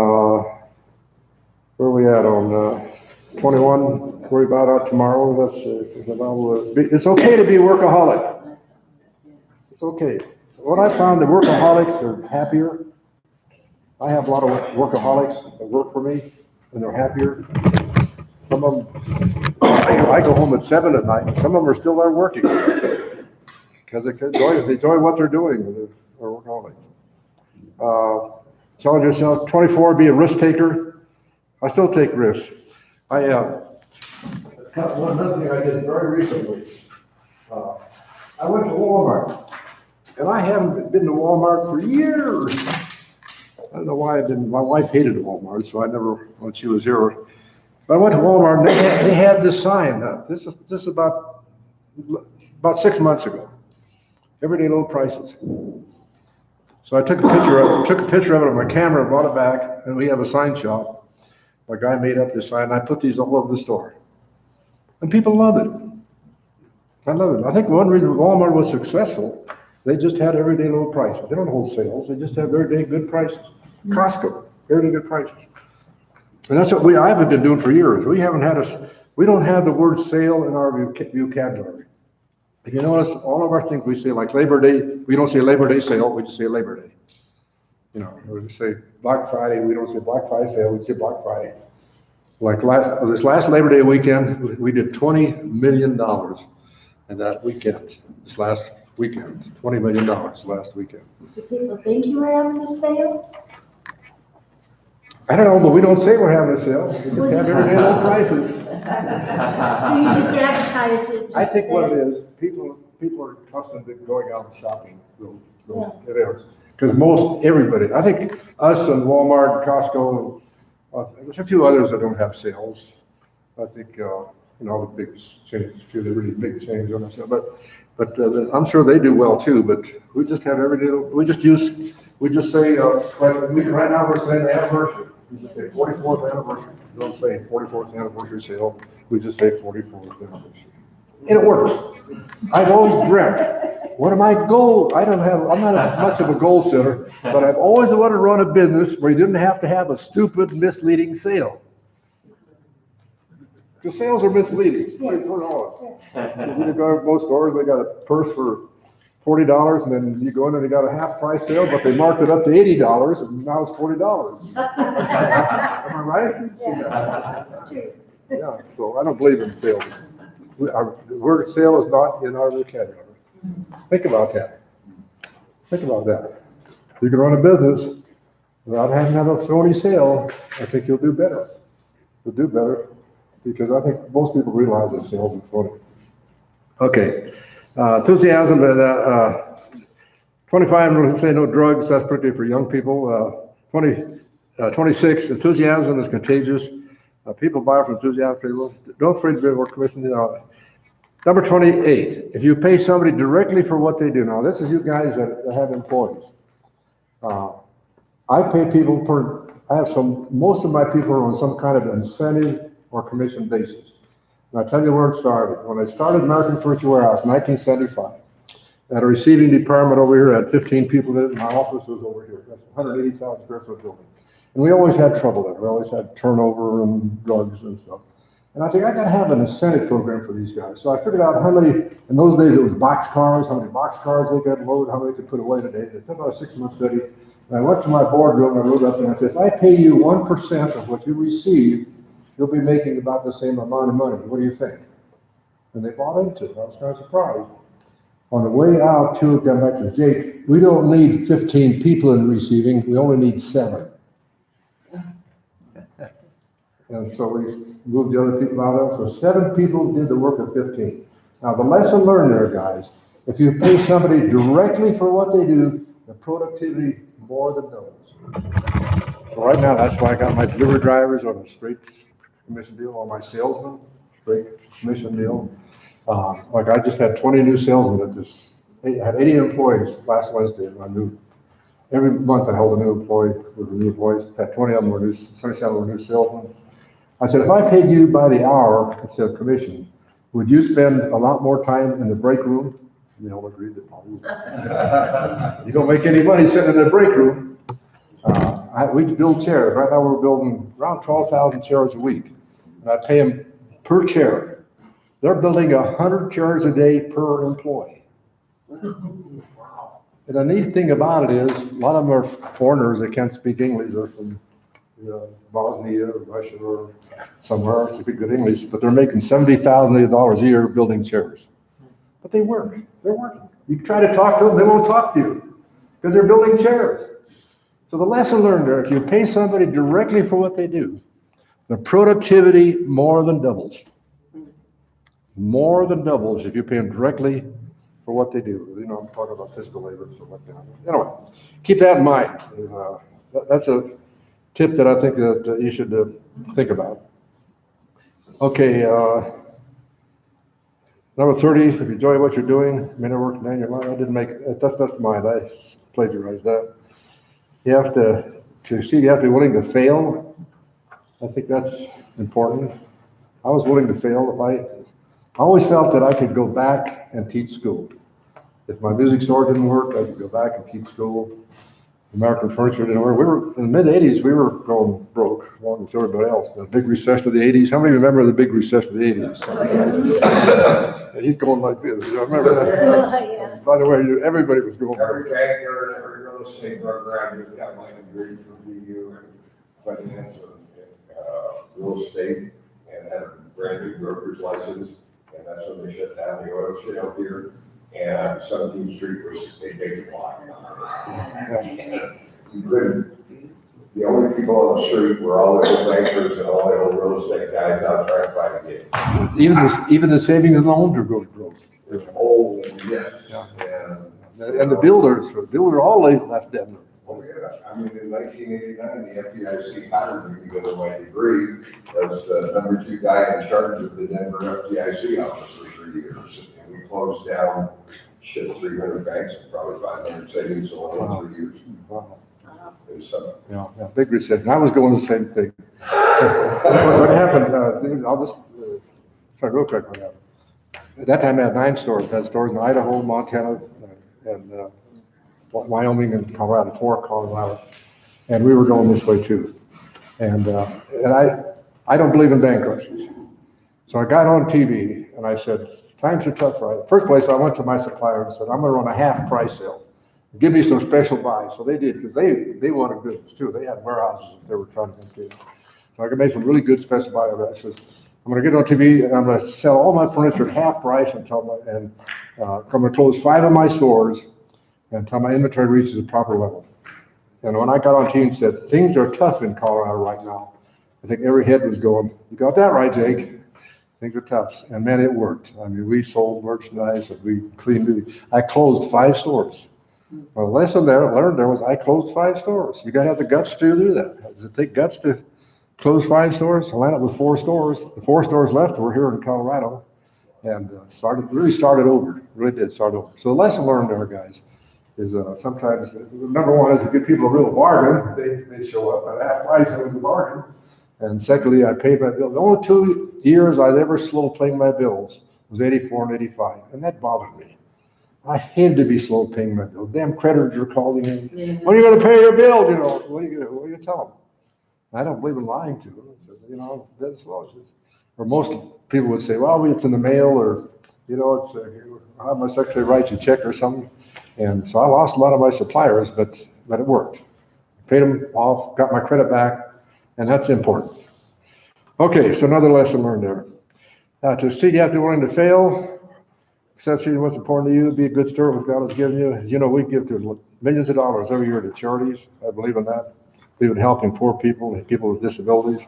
are we at on 21? Worry about tomorrow. It's okay to be a workaholic. It's okay. What I found, the workaholics are happier. I have a lot of workaholics that work for me, and they're happier. Some of them, I go home at 7 at night, and some of them are still there working because they enjoy what they're doing. They're workaholics. Challenge yourself. 24, be a risk taker. I still take risks. Another thing I did very recently, I went to Walmart, and I haven't been to Walmart for years. I don't know why I didn't. My wife hated Walmart, so I never, when she was here. But I went to Walmart, and they had this sign up. This is about 6 months ago. Everyday low prices. So I took a picture of it on my camera, brought it back, and we have a sign shop. My guy made up this sign, and I put these all over the store. And people love it. I love it. I think one reason Walmart was successful, they just had everyday low prices. They don't hold sales, they just have everyday good prices. Costco, everyday good prices. And that's what I haven't been doing for years. We don't have the word sale in our vocabulary. If you notice, all of our things we say, like Labor Day, we don't say Labor Day sale, we just say Labor Day. You know, we say Black Friday, we don't say Black Friday sale, we say Black Friday. Like this last Labor Day weekend, we did $20 million in that weekend, this last weekend, $20 million last weekend. Do people think you were having a sale? I don't know, but we don't say we're having a sale, we just have everyday low prices. So you just advertise it? I think what it is, people are accustomed to going out and shopping. It is. Because everybody, I think us and Walmart, Costco, there's a few others that don't have sales. I think, the big chains, the really big chains on that. But I'm sure they do well too, but we just have everyday, we just say, right now we're saying the anniversary. We just say 44th anniversary. We don't say 44th anniversary sale. We just say 44th anniversary. And it works. I've always dreamt. One of my goals, I'm not much of a goal setter, but I've always wanted to run a business where you didn't have to have a stupid, misleading sale. Because sales are misleading. You go to most stores, they got a purse for $40, and then you go in and they got a half price sale, but they marked it up to $80, and now it's $40. Am I right? Yeah, it's true. Yeah, so I don't believe in sales. The word sale is not in our vocabulary. Think about that. Think about that. If you can run a business without having to have a phony sale, I think you'll do better. You'll do better because I think most people realize that sales are phony. Okay, enthusiasm, 25, let's say no drugs, that's pretty for young people. 26, enthusiasm is contagious. People buy from enthusiastic people. Don't afraid to be more commission. Number 28, if you pay somebody directly for what they do. Now, this is you guys that have employees. I pay people most of my people are on some kind of incentive or commission basis. And I'll tell you where it started. When I started American Furniture Warehouse in 1975, at a receiving department over here, I had 15 people in it, my office was over here. That's a 180,000 square foot building. And we always had trouble there. We always had turnover and drugs and stuff. And I think I gotta have an incentive program for these guys. So I figured out how many, in those days it was box cars, how many box cars they could load, how many they could put away today. It took about a 6-month study. And I went to my boardroom and I wrote up and I said, if I pay you 1% of what you receive, you'll be making about the same amount of money. What do you think? And they bought into it. I was kind of surprised. On the way out, two of them back to Jake, we don't need 15 people in receiving, we only need 7. And so we moved the other people out of it. So 7 people did the work of 15. Now the lesson learned there, guys, if you pay somebody directly for what they do, the productivity more than doubles. So right now, that's why I got my delivery drivers on a straight commission deal, on my salesmen, straight commission deal. Like I just had 20 new salesmen at this, I had 80 employees last Wednesday, and I knew every month I held a new employee with a new voice. Had 20 of them were new, 77 were new salesmen. I said, if I paid you by the hour instead of commission, would you spend a lot more time in the break room? They all agreed that probably would. You don't make any money sitting in the break room. We build chairs. Right now we're building around 12,000 chairs a week. And I pay them per chair. They're building 100 chairs a day per employee. And the neat thing about it is, a lot of them are foreigners that can't speak English. They're from Bosnia or Russia or somewhere else, speak good English, but they're making $70,000 a year building chairs. But they work. They're working. You try to talk to them, they won't talk to you because they're building chairs. So the lesson learned there, if you pay somebody directly for what they do, the productivity more than doubles. More than doubles if you pay them directly for what they do. You know, I'm talking about physical labor and stuff like that. Anyway, keep that in mind. That's a tip that I think that you should think about. Okay, number 30, if you enjoy what you're doing, may not work down your line. I didn't make it. That's not mine. I plagiarized that. You have to be willing to fail. I think that's important. I was willing to fail. I always felt that I could go back and teach school. If my music store didn't work, I could go back and teach school. American Furniture didn't work. We were in the mid-'80s, we were going broke along with everybody else. The big recession of the 80s. How many remember the big recession of the 80s? And he's going like this. You remember that? Yeah. By the way, everybody was going broke. Every banker and every real estate broker I just got my degree from BU in finance and real estate, and had a brand new broker's license, and that's when they shut down the oil shale here. And 17th Street was a big block. You couldn't, the only people on the street were all the old bankers and all the old real estate guys out trying to find a gig. Even the savings and loans are going broke. Oh, yes. Yeah. And the builders all left Denver. Oh, yeah. I mean, in 1989, the FDIC hired me to go to my degree as the number 2 guy in charge of the Denver FDIC office for 3 years. And we closed down 300 banks and probably 500 savings all in 3 years. Wow. Yeah, big recession. I was going the same thing. What happened, I'll just try real quick what happened. At that time, I had 9 stores. I had stores in Idaho, Montana, and Wyoming and Colorado, 4 Colorado. And we were going this way too. And I don't believe in bankruptcies. So I got on TV and I said, Times are tough, right? First place, I went to my supplier and said, I'm gonna run a half price sale. Give me some special buys. So they did, because they wanted business too. They had warehouses that they were trying to empty. So I could make some really good special buy of that. I said, I'm gonna get on TV and I'm gonna sell all my furniture at half price I'm gonna close 5 of my stores until my inventory reaches a proper level. And when I got on TV and said, things are tough in Colorado right now, I think every head was going, you got that right, Jake. Things are tough. And man, it worked. I mean, we sold merchandise and we cleaned. I closed 5 stores. Well, the lesson learned there was I closed 5 stores. You gotta have the guts to do that. Does it take guts to close 5 stores? I landed up with 4 stores. The 4 stores left were here in Colorado, and really started over. Really did start over. So the lesson learned there, guys, is sometimes number one is to give people a real bargain. They show up at half price. It was a bargain. And secondly, I paid my bill. The only 2 years I ever slow paying my bills was 84 and 85, and that bothered me. I hated to be slow paying my bill. Damn creditors are calling in. Yeah. When are you going to pay your bill? You know, what are you tell them? I don't believe in lying to them. So, you know, that's slow. Or most people would say, well, it's in the mail, or, you know, it's I'll have my secretary write you a check or something. And so I lost a lot of my suppliers, but it worked. Paid them off, got my credit back, and that's important. Okay, so another lesson learned there. To succeed, you have to be willing to fail. Succeed what's important to you. Be a good steward with God has given you. As you know, we give to millions of dollars every year to charities. I believe in that. I believe in helping poor people and people with disabilities.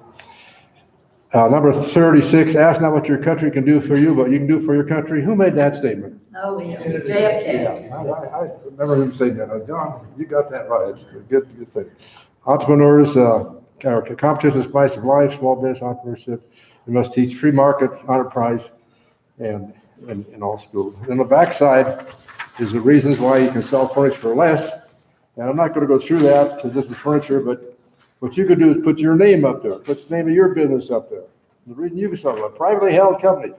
Number 36, ask not what your country can do for you, but you can do for your country. Who made that statement? Oh, yeah, JFK. Yeah, I remember him saying that. John, you got that right. It's a good thing. Entrepreneurs, competition is spice of life, small business entrepreneurship. We must teach free market enterprise and in all schools. And the backside is the reasons why you can sell furniture for less. And I'm not going to go through that because this is furniture, but what you could do is put your name up there, put the name of your business up there. The reason you can sell it, privately held companies.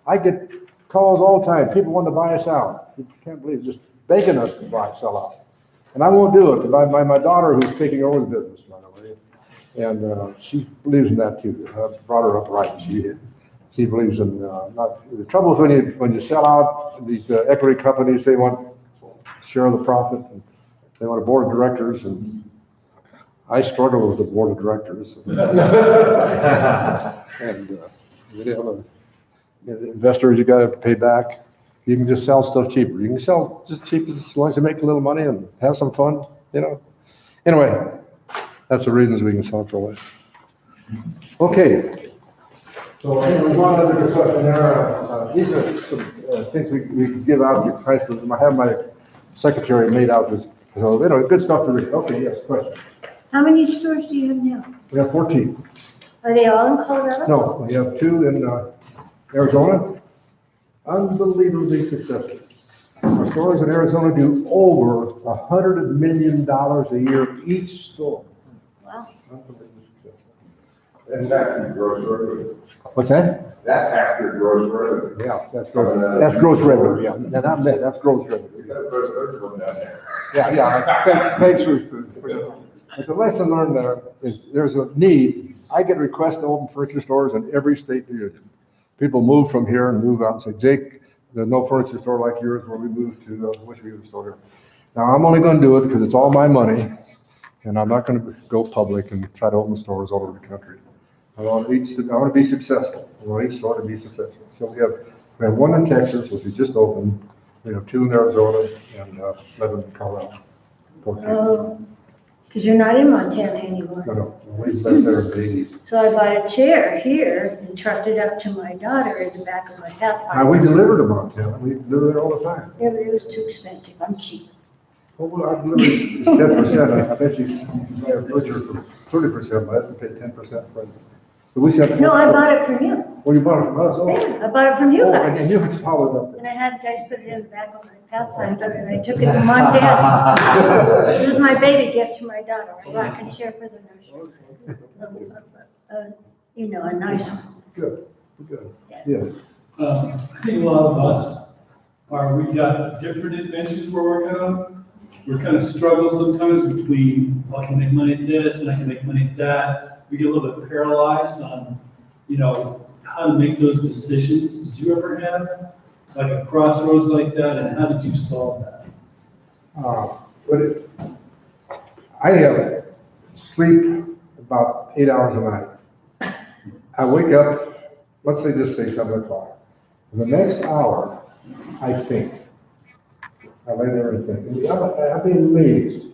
I get calls all the time. People want to buy us out. You can't believe it, just begging us to sell out. And I won't do it. My daughter, who's taking over the business, by the way, and she believes in that too. I brought her up right. She believes in not the trouble is when you sell out these equity companies, they want share of the profit, and they want a board of directors, and I struggle with the board of directors. And investors, you got to pay back. You can just sell stuff cheaper. You can sell just cheap as long as you make a little money and have some fun, you know. Anyway, that's the reasons we can sell for less. Okay. So anyway, one other discussion there. These are some things we can give out to prices. I have my secretary made out this, so you know, good stuff to read. Okay, yes, question. How many stores do you have now? We have 14. Are they all in Colorado? No, we have 2 in Arizona. Unbelievably successful. Our stores in Arizona do over $100 million a year each store. Wow. Unbelievably successful. That's after gross revenue. What's that? That's after gross revenue. Yeah, that's gross revenue. Yeah, no, not net. That's gross revenue. You got to put a one down there. Yeah. Thanks for. But the lesson learned there is there's a need. I get requests to open furniture stores in every state in the union. People move from here and move out and say, Jake, there's no furniture store like yours where we moved to wish we had a store here. Now, I'm only going to do it because it's all my money, and I'm not going to go public and try to open stores all over the country. I want to be successful. I want each store to be successful. So we have 1 in Texas, which we just opened. We have 2 in Arizona and 11 in Colorado. Oh, because you're not in Montana anymore. No, we lived there in the 80s. So I bought a chair here and trucked it up to my daughter in the back of my Pathfinder. Now, we deliver to Montana. We deliver there all the time. Yeah, but it was too expensive. I'm cheap. Well, I deliver 10%. I bet you buy a furniture for 30% less and pay 10% for it. So we said, no, I bought it from you. Well, you bought it from us? Oh. Yeah, I bought it from you guys. And you had followed up there. And I had guys put it in the back of my Pathfinder, and I took it to Montana. It was my baby gift to my daughter, a rocking chair for the nursery. You know, a nice one. Good. Yes. I think a lot of us we've got different adventures we're working on. We're kind of struggle sometimes between, well, I can make money at this and I can make money at that. We get a little bit paralyzed on, you know, how to make those decisions. Did you ever have like a crossroads like that, and how did you solve that? I sleep about 8 hours a night. I wake up, let's say, just say 7 o'clock. The next hour, I think. I lay there and think. And I've been amazed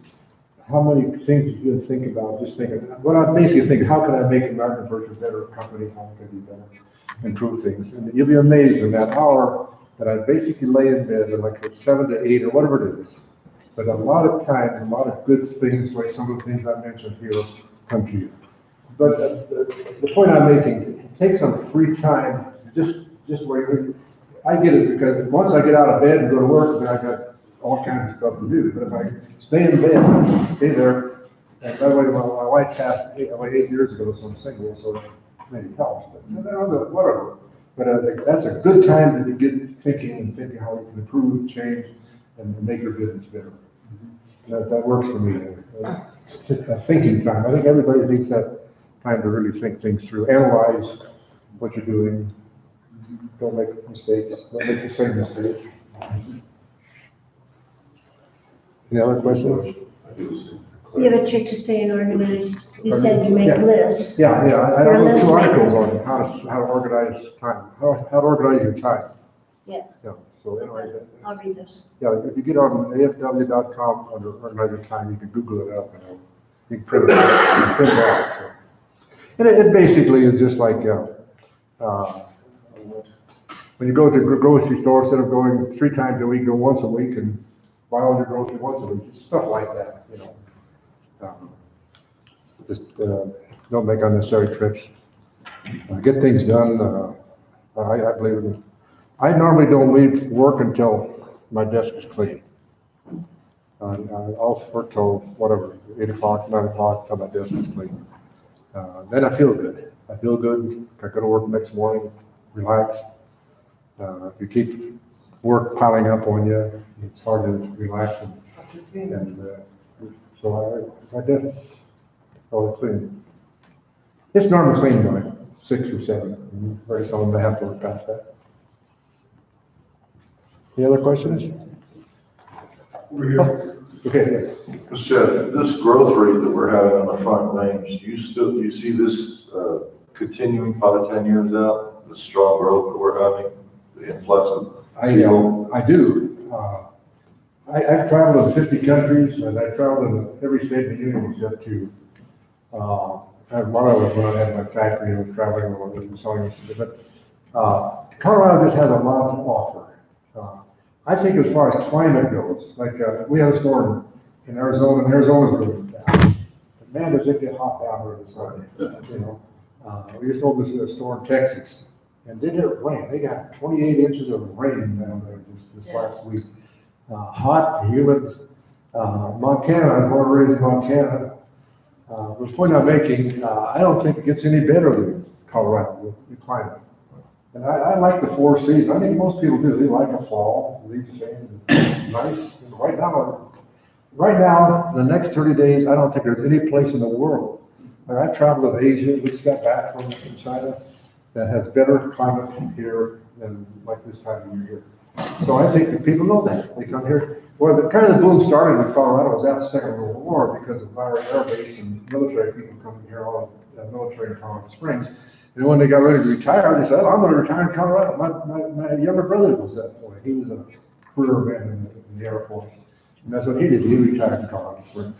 how many things you can think about, just thinking. What I basically think, how can I make American First a better company? How can I do better? Improve things. And you'll be amazed in that hour that I basically lay in bed at like 7 to 8 or whatever it is. But a lot of times, a lot of good things, like some of the things I mentioned here, come to you. But the point I'm making, take some free time, just where you, I get it because once I get out of bed and go to work, then I got all kinds of stuff to do. But if I stay in bed, stay there, and by the way, my wife passed like 8 years ago, so I'm single, so maybe it helps, but whatever. But that's a good time to get thinking and thinking how you can improve, change, and make your business better. That works for me. A thinking time. I think everybody needs that time to really think things through, analyze what you're doing. Don't make mistakes. Don't make the same mistake. Any other questions? You have a trick to staying organized. You said you make lists. Yeah. I wrote 2 articles on how to organize time, how to organize your time. Yeah. So anyway, I'll read those. yeah, if you get on afw.com under organize your time, you can Google it up and you can print it out. You can print it out. So. And it basically is just like when you go to the grocery store, instead of going 3 times a week, go once a week and buy all your groceries once a week. Stuff like that, you know. Just don't make unnecessary trips. Get things done. I believe in it. I normally don't leave work until my desk is clean. I'll work till whatever, 8 o'clock, 9 o'clock, till my desk is clean. Then I feel good. I feel good. I go to work next morning, relax. If you keep work piling up on you, it's hard to relax. So my desk's always clean. It's normally clean by 6 or 7. Very seldom I have to work past that. Any other questions? Okay. Mr. Chad, this growth rate that we're having on the front range, do you see this continuing 5 to 10 years out? The strong growth that we're having, the influx of people? I do. I've traveled in 50 countries, and I've traveled in every state in the union except 2. One of them when I had my factory, I was traveling and selling this. But Colorado just has a lot to offer. I think as far as climate goes, like we have a store in Arizona, and Arizona's really bad. But man, does it get hot down there in the sun, you know. We just opened this store in Texas, and they did rain. They got 28 inches of rain down there this last week. Hot, humid. Montana, I'm born and raised in Montana. The point I'm making, I don't think it gets any better than Colorado, the climate. And I like the 4 seasons. I think most people do. They like the fall, leaves change, nice. And right now, in the next 30 days, I don't think there's any place in the world. I've traveled to Asia, we just got back from China, that has better climate here than like this time of year. So I think that people know that. They come here. Well, the kind of the boom started in Colorado was after the Second World War because of our air base and military people coming here, all the military in Colorado Springs. And when they got ready to retire, they said, oh, I'm going to retire in Colorado. My younger brother was that way. He was a career man in the Air Force. And that's what he did. He retired in Colorado Springs.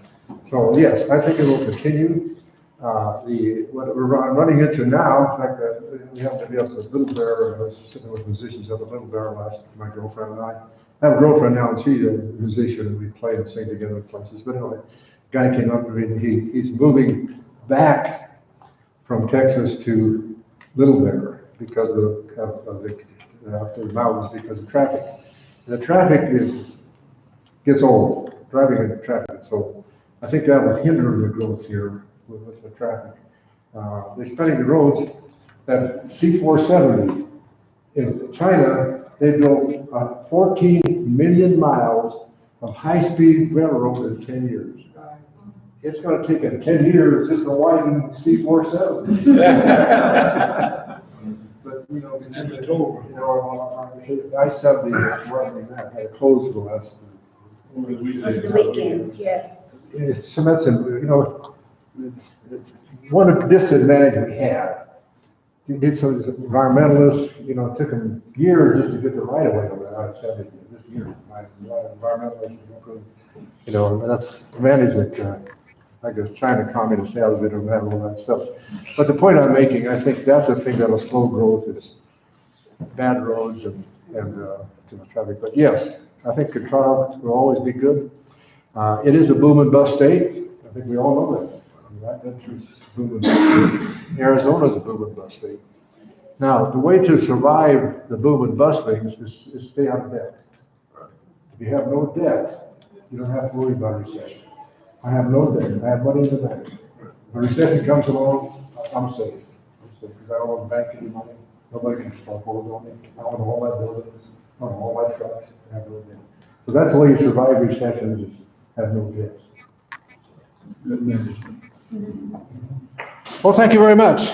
So yes, I think it will continue. What we're running into now, in fact, we happen to be up at Little Bear. I was sitting with musicians up at Little Bear my girlfriend and I. I have a girlfriend now, and she's a musician, and we play and sing together in places. But anyway, guy came up to me, and he's moving back from Texas to Little Bear because of the mountains, because of traffic. And the traffic gets old, driving in traffic. So I think that will hinder the growth here with the traffic. They're spending the roads that C-470 in China. They built 14 million miles of high-speed railroad in 10 years. It's going to take them 10 years just to widen C-470. But You know, That's a total. You know, I-70, running that, had closed the last. The weekend, yeah. Cements and, you know, one disadvantage we had, you get some environmentalists, you know, it took them years just to get the right of way over there, I-70, just years. Environmentalists, you know, and that's the advantage that, I guess, China communist has, they don't have all that stuff. But the point I'm making, I think that's the thing that'll slow growth is bad roads and too much traffic. But yes, I think Colorado will always be good. It is a boom and bust state. I think we all know that. I mean, that country's boom and bust state. Arizona's a boom and bust state. Now, the way to survive the boom and bust things is stay out of debt. If you have no debt, you don't have to worry about recession. I have no debt. I have money in the bank. If a recession comes along, I'm safe. Because I don't want to bank any money. Nobody can foreclose on me. I own all my buildings. I own all my trucks. I have no debt. So that's the way you survive recessions is have no debt. Good management. Well, thank you very much.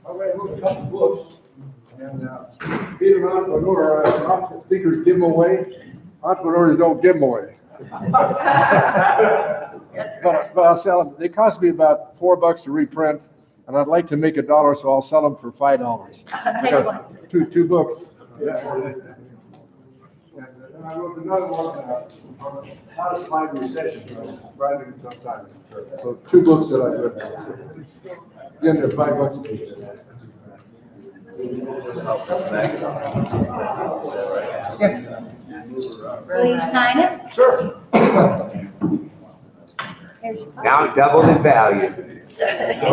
All right, look, a couple books. And being an entrepreneur, speakers give them away. Entrepreneurs don't give them away. But I'll sell them. They cost me about $4 to reprint, and I'd like to make $1, so I'll sell them for $5. I got two books. And I wrote another one on how to survive recession. Thriving in tough times. So 2 books that I've written. Again, they're $5 a piece. Will you sign it? Sure. Now doubled in value. Yeah.